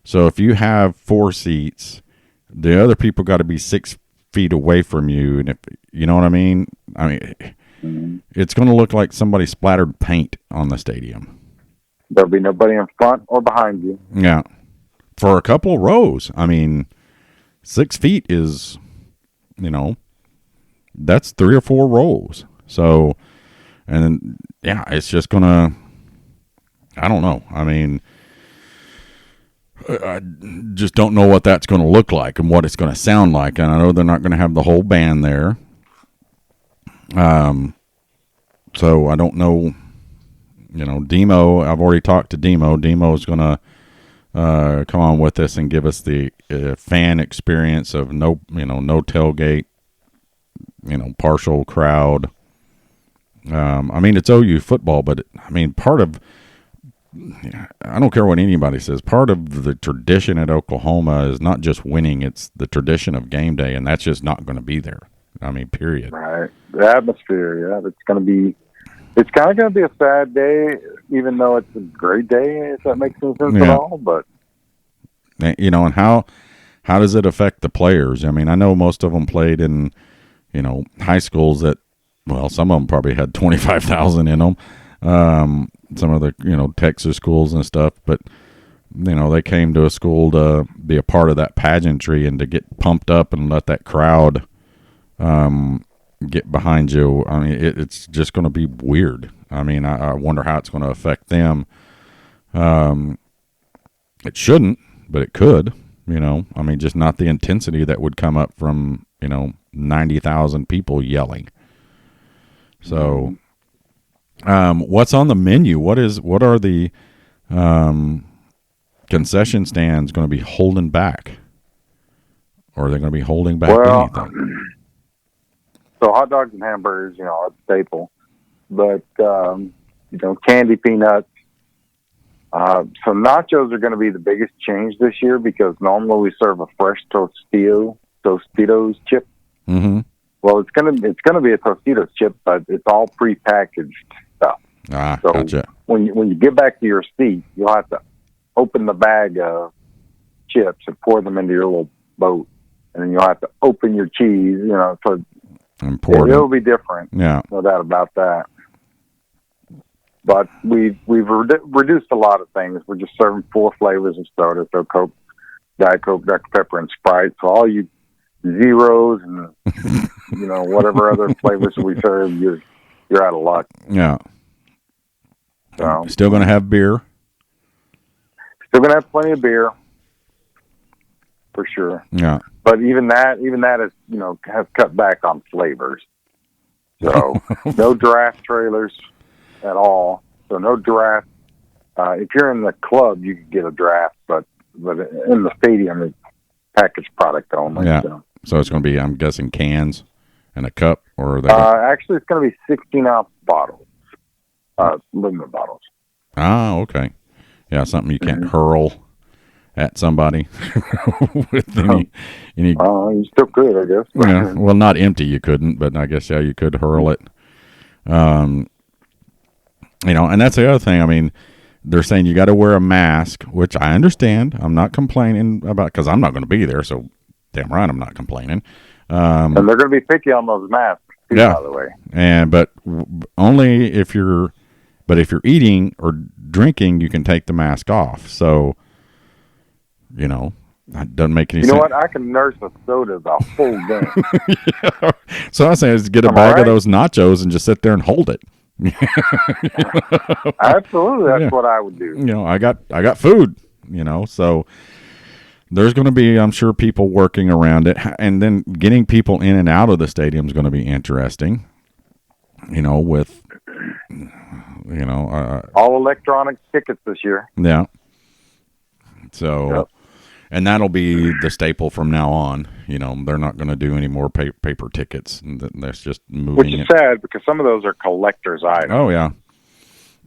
So if you have 4 seats, the other people got to be 6 feet away from you, and if you know what I mean, it's going to look like somebody splattered paint on the stadium. There'll be nobody in front or behind you. Yeah, for a couple rows. I mean, 6 feet is, that's 3 or 4 rows. So, and yeah, it's just gonna. I don't know. I mean, I just don't know what that's going to look like and what it's going to sound like. And I know they're not going to have the whole band there. So I don't know. Demo. I've already talked to Demo. Demo's going to come on with us and give us the fan experience of no tailgate. Partial crowd. I mean, it's OU football, but part of. I don't care what anybody says. Part of the tradition at Oklahoma is not just winning; it's the tradition of game day, and that's just not going to be there. Period. Right. The atmosphere, yeah, it's going to be. It's kind of going to be a sad day, even though it's a great day. If that makes any sense at all, but and how does it affect the players? I know most of them played in high schools that, well, some of them probably had 25,000 in them. Some of the Texas schools and stuff, but they came to a school to be a part of that pageantry and to get pumped up and let that crowd get behind you. It's just going to be weird. I wonder how it's going to affect them. It shouldn't, but it could. Just not the intensity that would come up from 90,000 people yelling. So. What's on the menu? What are the concession stands going to be holding back? Or are they going to be holding back anything? So hot dogs and hamburgers, are a staple. But, candy peanuts. So nachos are going to be the biggest change this year because normally we serve a fresh Tostitos chip. Mm-hmm. Well, it's gonna be a Tostitos chip, but it's all prepackaged stuff. So gotcha. When you get back to your seat, you'll have to open the bag of chips and pour them into your little boat, and then you'll have to open your cheese. And pour it'll be different. Yeah, no doubt about that. But we've reduced a lot of things. We're just serving 4 flavors of soda: so Coke, Diet Coke, Dr. Pepper, and Sprite. So all you zeros and whatever other flavors we serve, you're out of luck. Yeah. So Still going to have beer. still gonna have plenty of beer for sure. Yeah. But even that is, has cut back on flavors. So no draft trailers at all. So no draft. If you're in the club, you can get a draft, but in the stadium, it's packaged product only. Yeah. So, So it's going to be, I'm guessing, cans and a cup, or are they? actually, it's going to be 16-ounce bottles, aluminum bottles. Ah, okay. Yeah, something you can't hurl at somebody with any. You still could, I guess. Yeah, well, not empty, you couldn't, but I guess you could hurl it. And that's the other thing. I mean, they're saying you got to wear a mask, which I understand. I'm not complaining about, because I'm not going to be there, so damn right I'm not complaining. And they're going to be picky on those masks, too, by the way. But only if you're eating or drinking, you can take the mask off. So, that doesn't make any sense. You know what? I can nurse a soda the whole game. Yeah. So I was saying, is get a bag of those nachos and just sit there and hold it. Absolutely, that's what I would do. I got food. So there's going to be, I'm sure, people working around it, and then getting people in and out of the stadium is going to be interesting. With all electronic tickets this year. Yeah. So, and that'll be the staple from now on. They're not going to do any more paper tickets. That's just moving. Which is sad, because some of those are collector's items. Oh yeah.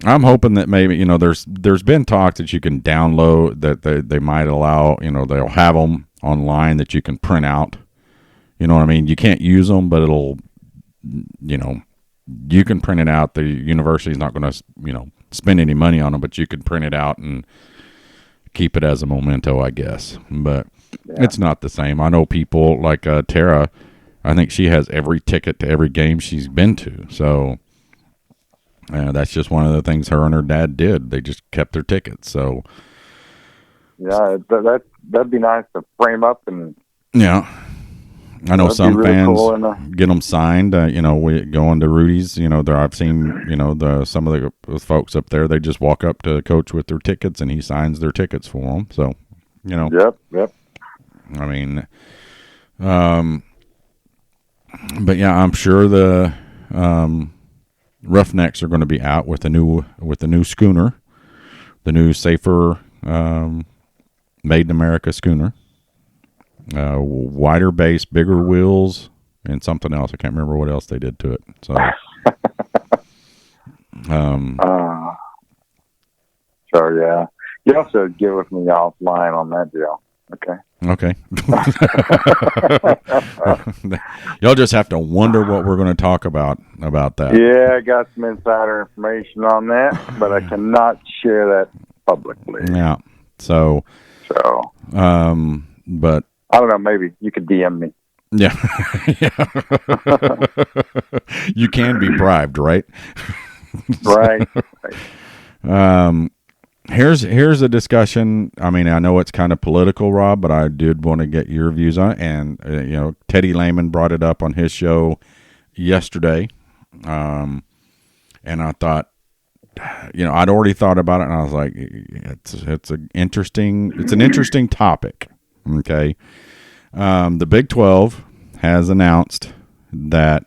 I'm hoping that maybe there's been talk that you can download, that they might allow. They'll have them online that you can print out. You know what I mean? You can't use them, but it'll. You can print it out. The university's not going to spend any money on them, but you can print it out and keep it as a memento, I guess. But it's not the same. I know people like Tara. I think she has every ticket to every game she's been to. So that's just one of the things her and her dad did. They just kept their tickets. So yeah, that'd be nice to frame up and. Yeah. I know some really fans cool get them signed. We go into Rudy's. I've seen some of the folks up there. They just walk up to the coach with their tickets, and he signs their tickets for them. So, Yep. I mean, but yeah, I'm sure the Roughnecks are going to be out with the new schooner, the new safer Made in America schooner. Wider base, bigger wheels, and something else. I can't remember what else they did to it. So, yeah, you also get with me offline on that deal. Okay. Y'all just have to wonder what we're going to talk about that. Yeah, I got some insider information on that, but I cannot share that publicly. Yeah. So, but. I don't know. Maybe you could DM me. Yeah. You can be bribed, right? Right. Here's a discussion. I mean, I know it's kind of political, Rob, but I did want to get your views on it. And Teddy Lehman brought it up on his show yesterday, and I thought, I'd already thought about it, and I was like, it's an interesting topic. Okay. The Big 12 has announced that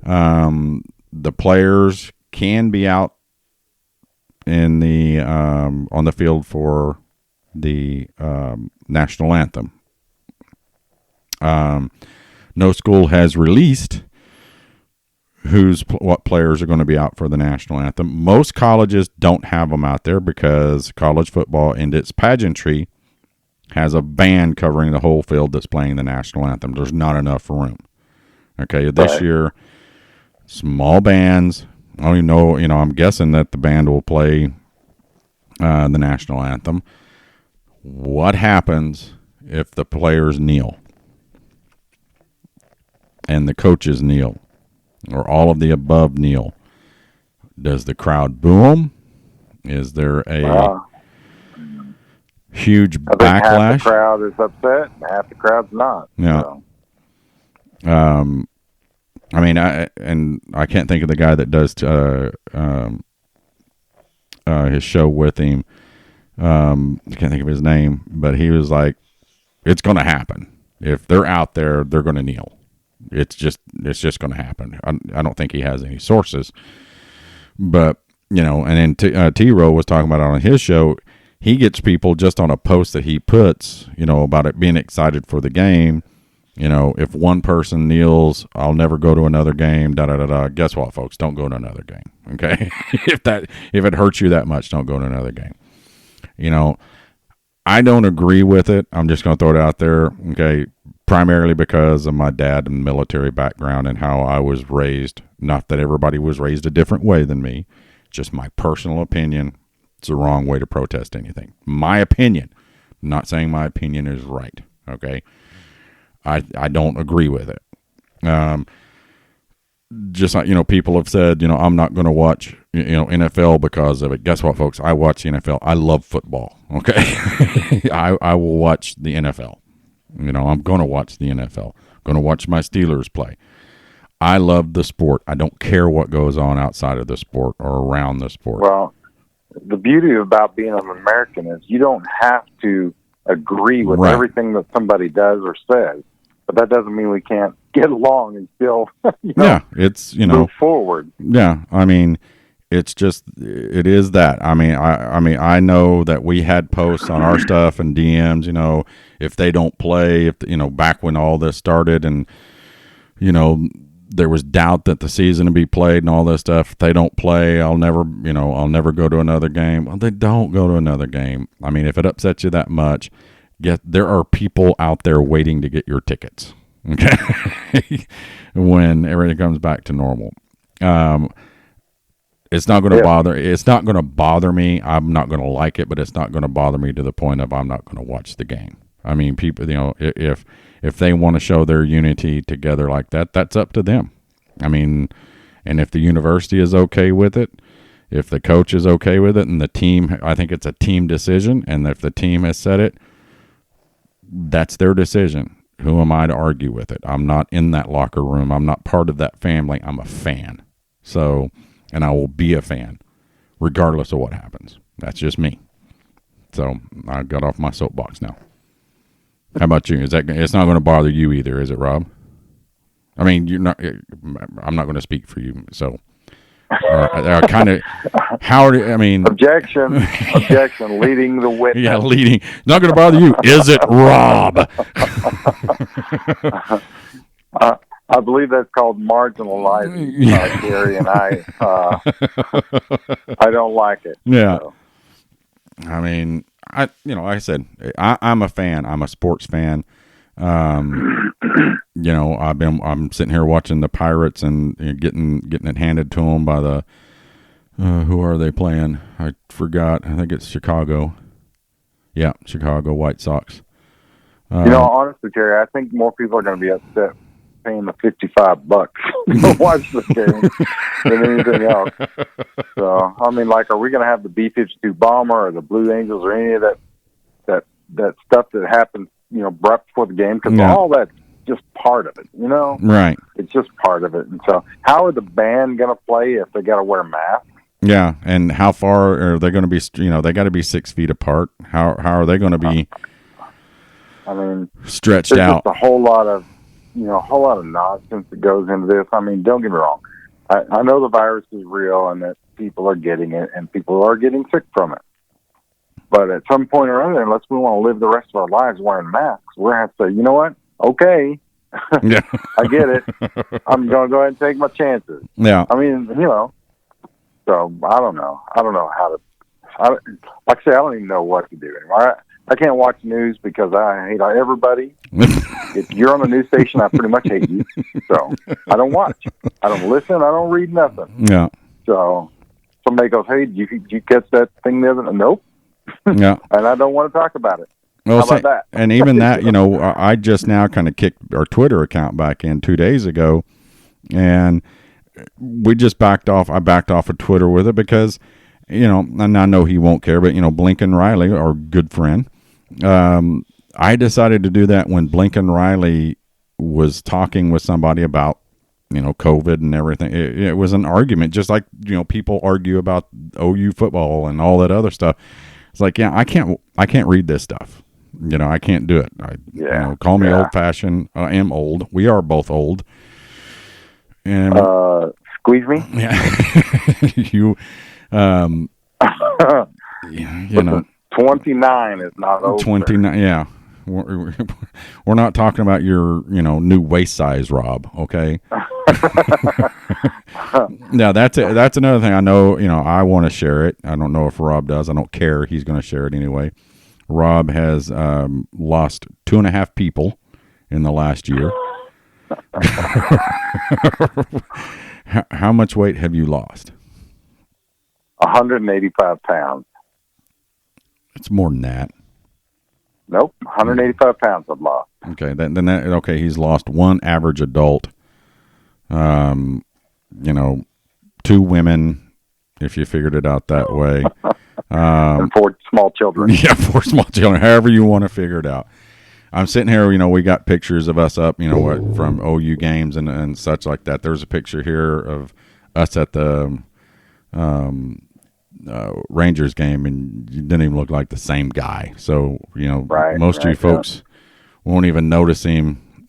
the players can be out in the on the field for the national anthem. No school has released what players are going to be out for the national anthem. Most colleges don't have them out there because college football and its pageantry has a band covering the whole field that's playing the national anthem. There's not enough room. Okay, this year, small bands. I don't even know. I'm guessing that the band will play the national anthem. What happens if the players kneel and the coaches kneel, or all of the above kneel? Does the crowd boo them? Is there a huge backlash? Half the crowd is upset, and half the crowd's not. Yeah. So. I mean, I can't think of the guy that does his show with him. I can't think of his name, but he was like, "It's going to happen. If they're out there, they're going to kneel. It's just going to happen." I don't think he has any sources, but and then T-Row was talking about it on his show. He gets people just on a post that he puts, about it being excited for the game. If one person kneels, I'll never go to another game. Da da da da. Guess what, folks? Don't go to another game. Okay, if it hurts you that much, don't go to another game. I don't agree with it. I'm just going to throw it out there. Okay, primarily because of my dad and military background and how I was raised. Not that everybody was raised a different way than me. Just my personal opinion. It's the wrong way to protest anything. My opinion. I'm not saying my opinion is right. Okay. I don't agree with it. Just like, people have said, I'm not going to watch, NFL because of it. Guess what, folks? I watch the NFL. I love football. Okay. I will watch the NFL. I'm going to watch the NFL. I'm going to watch my Steelers play. I love the sport. I don't care what goes on outside of the sport or around the sport. Well, the beauty about being an American is you don't have to agree with everything that somebody does or says, but that doesn't mean we can't get along and still, it's, move forward. Yeah. I mean, it's just, it is that. I mean, I know that we had posts on our stuff and DMs, if they don't play, back when all this started and, there was doubt that the season would be played and all this stuff. If they don't play, I'll never go to another game. Well, they don't go to another game. I mean, if it upsets you that much, there are people out there waiting to get your tickets. Okay. When everything comes back to normal. It's not going to bother. It's not going to bother me. I'm not going to like it, but it's not going to bother me to the point of I'm not going to watch the game. I mean, people, if they want to show their unity together like that, that's up to them. I mean, and if the university is okay with it, if the coach is okay with it, and the team, I think it's a team decision, and if the team has said it, that's their decision. Who am I to argue with it? I'm not in that locker room. I'm not part of that family. I'm a fan. So, and I will be a fan regardless of what happens. That's just me. So I got off my soapbox now. How about you? It's not going to bother you either, is it, Rob? I mean, I'm not going to speak for you, so kind of. I mean, objection, leading the witness. Yeah, leading. Not going to bother you, is it, Rob? I believe that's called marginalizing, Gary, and I don't like it. Yeah. So. I mean, like I said, I'm a fan. I'm a sports fan. I'm sitting here watching the Pirates and getting it handed to them by the who are they playing? I forgot. I think it's Chicago. Yeah, Chicago White Sox. Honestly, Terry, I think more people are going to be upset paying the $55 to watch the game than anything else. So, I mean, are we going to have the B-52 bomber or the Blue Angels or any of that stuff that happens, right before the game? Because all that's just part of it, Right. It's just part of it. And so, how are the band going to play if they got to wear masks? Yeah, and how far are they going to be? They got to be 6 feet apart. How are they going to be? I mean, stretched out. Just a whole lot of nonsense that goes into this. I mean, don't get me wrong. I know the virus is real and that people are getting it and people are getting sick from it. But at some point or other, unless we want to live the rest of our lives wearing masks, we're going to have to say, you know what? Okay. Yeah. I get it. I'm going to go ahead and take my chances. Yeah. I mean, so I don't know. I don't know how to, like I say, I don't even know what to do anymore. I can't watch news because I hate everybody. If you're on a news station, I pretty much hate you. So I don't watch. I don't listen. I don't read nothing. Yeah. So somebody goes, hey, did you catch that thing the other night? Nope. Yeah. And I don't want to talk about it. Well, how about that? And even that, I just now kind of kicked our Twitter account back in 2 days ago, and we just backed off. I backed off of Twitter with it because, and I know he won't care, but, Blinken Riley, our good friend, I decided to do that when Blinken Riley was talking with somebody about COVID and everything. It was an argument, just like, people argue about OU football and all that other stuff. It's like, yeah, I can't read this stuff. I can't do it. Call me old fashioned. I am old. We are both old. And squeeze me. Yeah. You, 29 is not old. 29. Yeah. We're not talking about your, new waist size, Rob. Okay. Now that's it. That's another thing. I know, I want to share it. I don't know if Rob does. I don't care. He's going to share it anyway. Rob has lost 2.5 people in the last year. How much weight have you lost? 185 pounds. It's more than that. Nope, 185 pounds I've lost. Okay, okay. He's lost one average adult. 2 women, if you figured it out that way. And 4 small children. Yeah, 4 small children. However you want to figure it out. I'm sitting here. We got pictures of us up. From OU games and such like that. There's a picture here of us at the Rangers game, and you didn't even look like the same guy. So most of you folks won't even notice him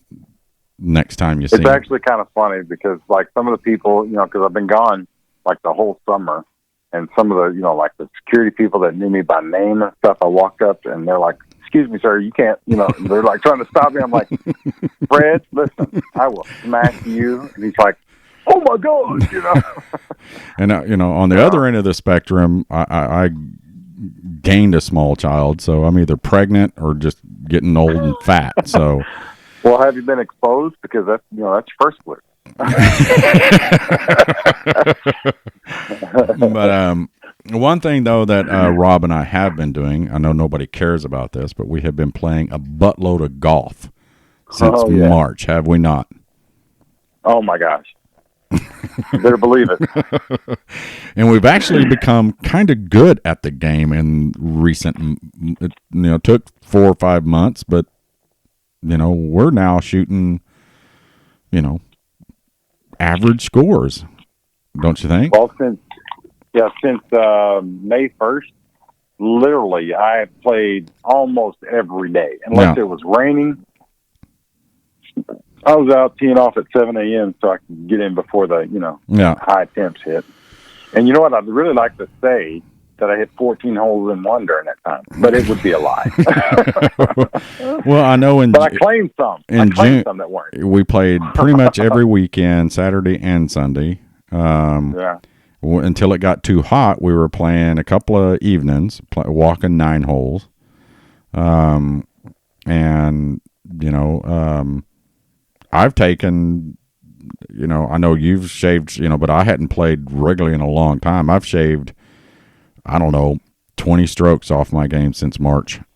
next time you see him. It's actually kind of funny because like some of the people, because I've been gone like the whole summer, and some of the like the security people that knew me by name and stuff, I walked up and they're like, "Excuse me, sir, you can't," they're like trying to stop me. I'm like, "Fred, listen, I will smack you." And he's like, "Oh my God," And on the other end of the spectrum, I gained a small child, so I'm either pregnant or just getting old and fat. So, well, have you been exposed? Because that's that's first clue. But one thing though that Rob and I have been doing, I know nobody cares about this, but we have been playing a buttload of golf since March, have we not? Oh my gosh. You better believe it. And we've actually become kind of good at the game in recent, it took 4 or 5 months, but we're now shooting, average scores, don't you think? Well, since May 1st, literally I have played almost every day, unless it was raining. I was out teeing off at 7 a.m. so I could get in before the, high temps hit. And you know what? I'd really like to say that I hit 14 holes in one during that time, but it would be a lie. Well, I know but I claimed some. Some that weren't. We played pretty much every weekend, Saturday and Sunday. Until it got too hot, we were playing a couple of evenings, walking 9 holes. I've taken, I know you've shaved, but I hadn't played regularly in a long time. I've shaved, 20 strokes off my game since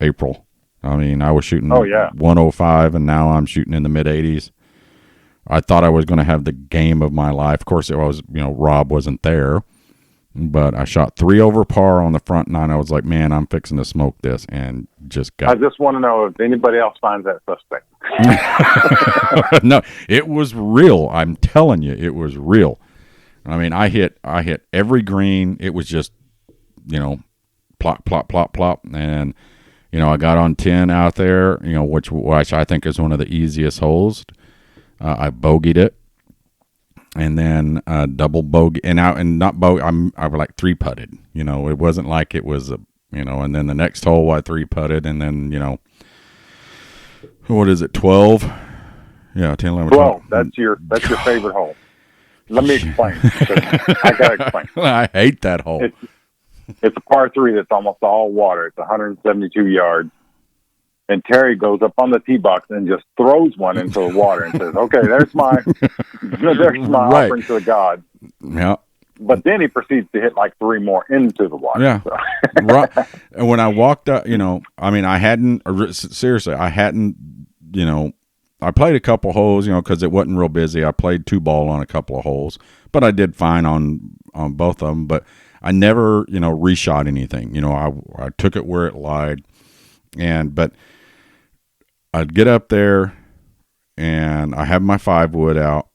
April. I mean, I was shooting 105, and now I'm shooting in the mid-80s. I thought I was going to have the game of my life. Of course, it was, Rob wasn't there. But I shot 3 over par on the front 9. I was like, man, I'm fixing to smoke this, and just got. I just want to know if anybody else finds that suspect. No, it was real. I'm telling you, it was real. I mean, I hit every green. It was just, plop, plop, plop, plop, and I got on 10 out there, which I think is one of the easiest holes. I bogeyed it. And then double bogey, and not bogey. I was like 3-putted. It wasn't like it was a, And then the next hole I 3-putted, and then what is it? 12? Yeah, 10, 11, 12. That's your favorite hole. Let me explain. I gotta explain. I hate that hole. It's a par 3 that's almost all water. It's 172 yards. And Terry goes up on the tee box and just throws one into the water and says, "Okay, there's my offering to the gods." Yeah. But then he proceeds to hit like 3 more into the water. Yeah. So. Right. And when I walked up, I hadn't, I played a couple holes, because it wasn't real busy. I played 2 ball on a couple of holes, but I did fine on both of them. But I never, reshot anything. I took it where it lied. But I'd get up there and I have my 5 wood out,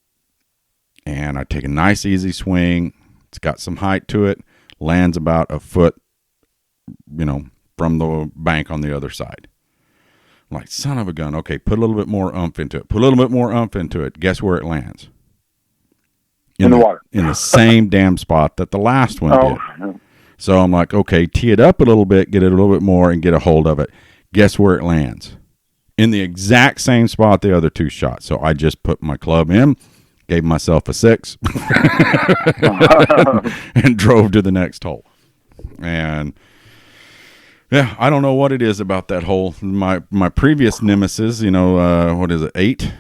and I take a nice easy swing. It's got some height to it, lands about a foot, from the bank on the other side. I'm like, son of a gun. Okay, put a little bit more oomph into it. Put a little bit more oomph into it. Guess where it lands? In the water. In the same damn spot that the last one did. No. So I'm like, okay, tee it up a little bit, get it a little bit more, and get a hold of it. Guess where it lands? In the exact same spot the other two shot. So I just put my club in, gave myself a 6, and drove to the next hole. And yeah, I don't know what it is about that hole. My previous nemesis, what is it, 8?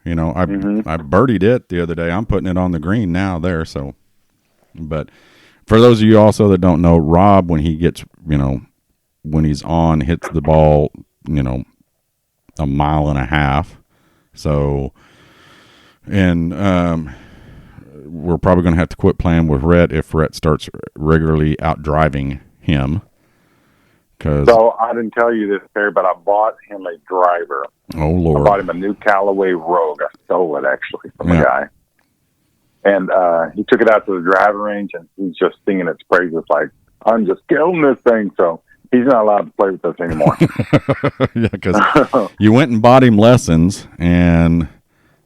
I birdied it the other day. I'm putting it on the green now there. So, but for those of you also that don't know, Rob, when he gets, when he's on, hits the ball, a mile and a half. So, and we're probably going to have to quit playing with Rhett if Rhett starts regularly out driving him. So I didn't tell you this, Terry, but I bought him a driver. Oh, Lord. I bought him a new Callaway Rogue. I stole it, actually, from a guy. And he took it out to the driving range, and he's just singing its praises like, I'm just killing this thing. So he's not allowed to play with us anymore. Yeah, because you went and bought him lessons, and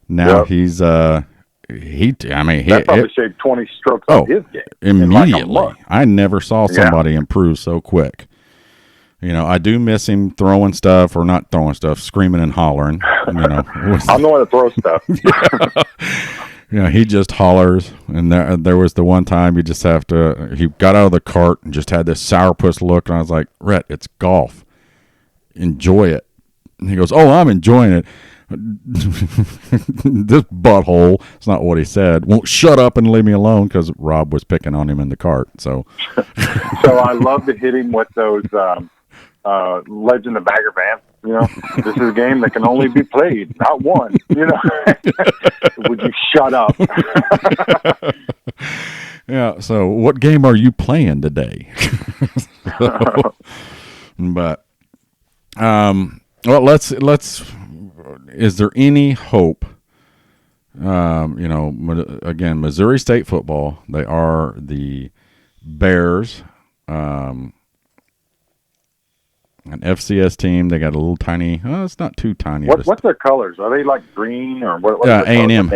now he's that probably shaved 20 strokes off his game. Immediately. Like I never saw somebody improve so quick. I do miss him throwing stuff, or not throwing stuff, screaming and hollering. I'm the one that throws stuff. He just hollers. And there was the one time he got out of the cart and just had this sourpuss look. And I was like, Rhett, it's golf. Enjoy it. And he goes, oh, I'm enjoying it. This butthole, it's not what he said, won't shut up and leave me alone, because Rob was picking on him in the cart. So I love to hit him with those Legend of Bagger Vance. This is a game that can only be played, not won. Would you shut up? Yeah. So, what game are you playing today? But, well, let's. Is there any hope? Again, Missouri State football. They are the Bears. An FCS team. They got a little tiny. It's not too tiny. What's their colors? Are they like green or what? A&M.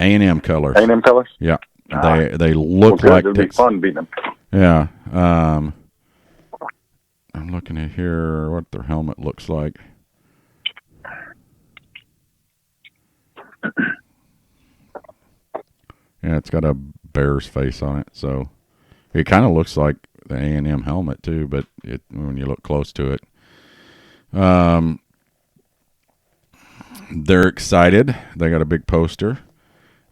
A&M colors. A&M colors. Yeah, they look like. It'd be fun beating them. Yeah. I'm looking at here what their helmet looks like. Yeah, it's got a bear's face on it, so it kind of looks like the A&M helmet too, but when you look close to it. They're excited. They got a big poster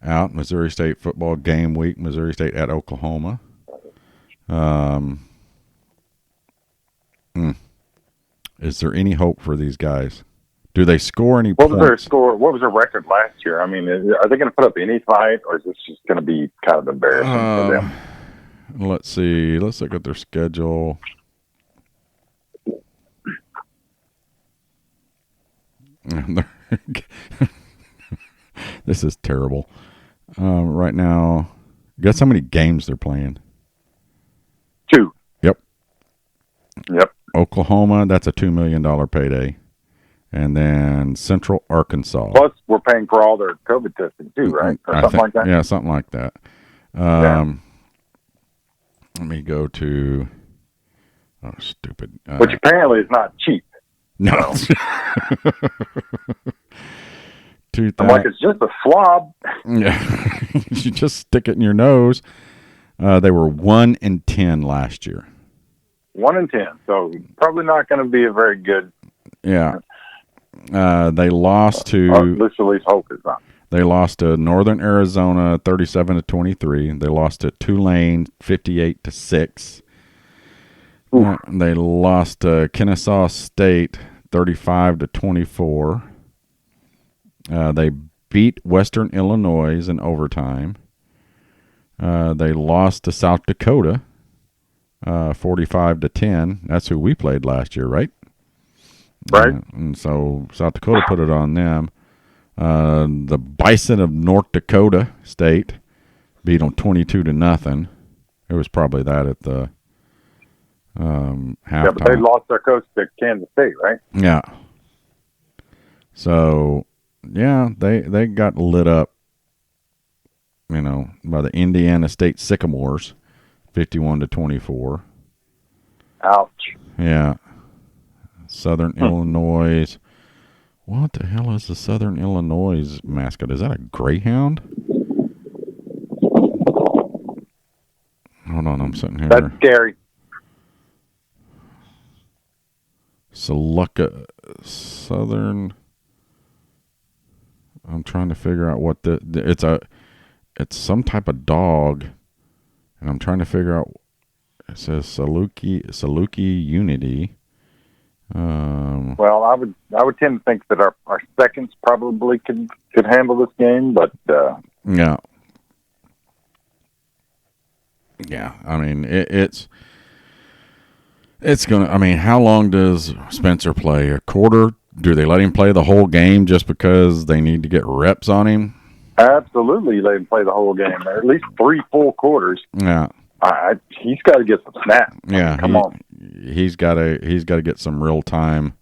out. Missouri State football game week. Missouri State at Oklahoma. Is there any hope for these guys? Do they score any points? What was their score? What was their record last year? I mean, are they going to put up any fight, or is this just going to be kind of embarrassing for them? Let's see. Let's look at their schedule. This is terrible. Right now, guess how many games they're playing? 2. Yep. Yep. Oklahoma, that's a $2 million payday. And then Central Arkansas. Plus, we're paying for all their COVID testing too, right? Or something like that? Yeah, something like that. Let me go to... Oh, stupid. Which apparently is not cheap. No. I'm like, it's just a swab. Yeah. You just stick it in your nose. They were 1-10 last year. 1-10. So probably not going to be a very good... Yeah. They lost to... at least hope it's not. They lost to Northern Arizona 37-23. They lost to Tulane 58-6. They lost to Kennesaw State 35-24. They beat Western Illinois in overtime. They lost to South Dakota 45-10. That's who we played last year, right? Right. And so South Dakota put it on them. The Bison of North Dakota State beat them 22-0. It was probably that at the halftime. Yeah, but they lost their coach to Kansas State, right? Yeah. So, yeah, they got lit up, by the Indiana State Sycamores, 51-24. Ouch. Yeah. Southern Illinois. What the hell is the Southern Illinois mascot? Is that a greyhound? Hold on, I'm sitting here. That's scary. Southern. I'm trying to figure out what it's some type of dog, and I'm trying to figure out. It says Saluki Unity. Well, I would tend to think that our seconds probably could handle this game, but yeah. I mean, it's gonna. I mean, how long does Spencer play? A quarter? Do they let him play the whole game just because they need to get reps on him? Absolutely, let him play the whole game. At least 3 full quarters. Yeah. He's got to get some snaps. Yeah, come on. He's got to get some real time,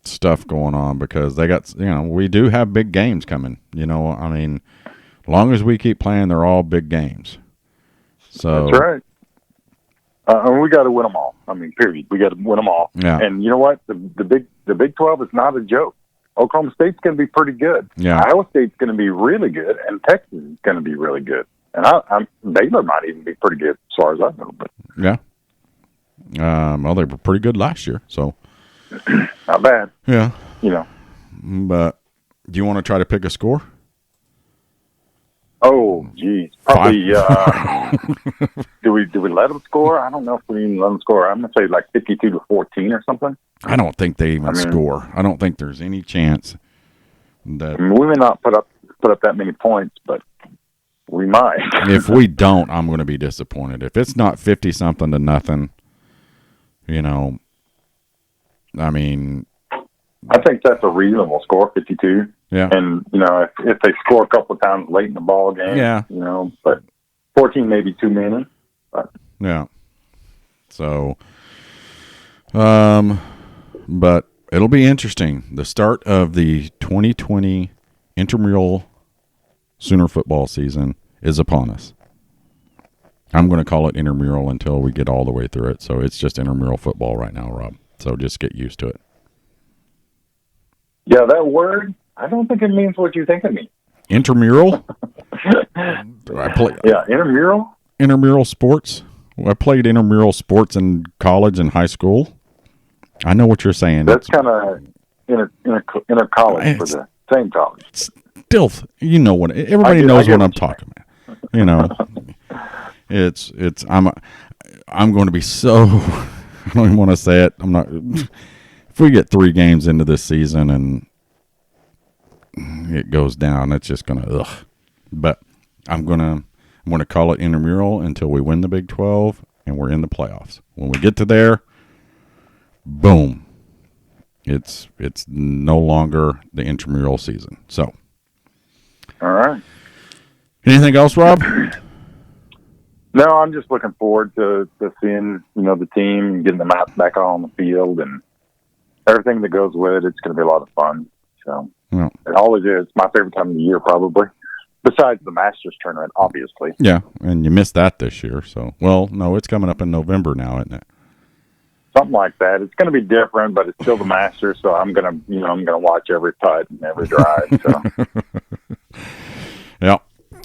stuff going on, because they got, we do have big games coming. I mean, as long as we keep playing, they're all big games. So that's right. And we got to win them all. I mean, period. We got to win them all. Yeah. And you know what? The Big 12 is not a joke. Oklahoma State's going to be pretty good. Yeah. Iowa State's going to be really good, and Texas is going to be really good. And Baylor might even be pretty good as far as I know. But yeah. Well, they were pretty good last year, so not bad. Yeah. But do you want to try to pick a score? Oh, geez. Probably. Do we let them score? I don't know if we even let them score. I'm going to say like 52-14 or something. I don't think they even score. I don't think there's any chance that. We may not put up that many points, but we might. If we don't, I'm going to be disappointed. If it's not 50-something to nothing, I mean, I think that's a reasonable score, 52. Yeah. And, if they score a couple of times late in the ball game, yeah. But 14 may be too many. But. Yeah. So, but it'll be interesting. The start of the 2020 intramural Sooner football season is upon us. I'm going to call it intramural until we get all the way through it. So it's just intramural football right now, Rob. So just get used to it. Yeah, that word, I don't think it means what you think it means. Intramural? Intramural? Intramural sports. I played intramural sports in college and high school. I know what you're saying. That's kind of inter college for the same college. Still, what everybody knows what I'm talking about. I'm going to be so. I don't even want to say it. I'm not. If we get 3 games into this season and it goes down, it's just going to. But I'm gonna call it intramural until we win the Big 12 and we're in the playoffs. When we get to there, boom, it's no longer the intramural season. So, all right. Anything else, Rob? No, I'm just looking forward to seeing the team, getting them out back on the field, and everything that goes with it. It's going to be a lot of fun. So It always is. It's my favorite time of the year, probably. Besides the Masters tournament, obviously. Yeah, and you missed that this year. So, well, no, it's coming up in November now, isn't it? Something like that. It's going to be different, but it's still the Masters. So I'm gonna watch every putt and every drive. So. Yeah.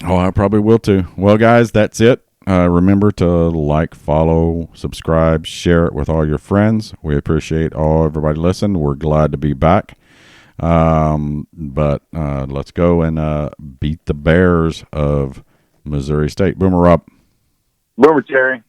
Oh, I probably will too. Well, guys, that's it. Remember to like, follow, subscribe, share it with all your friends. We appreciate everybody listening. We're glad to be back. But let's go and beat the Bears of Missouri State. Boomer up. Boomer, Terry.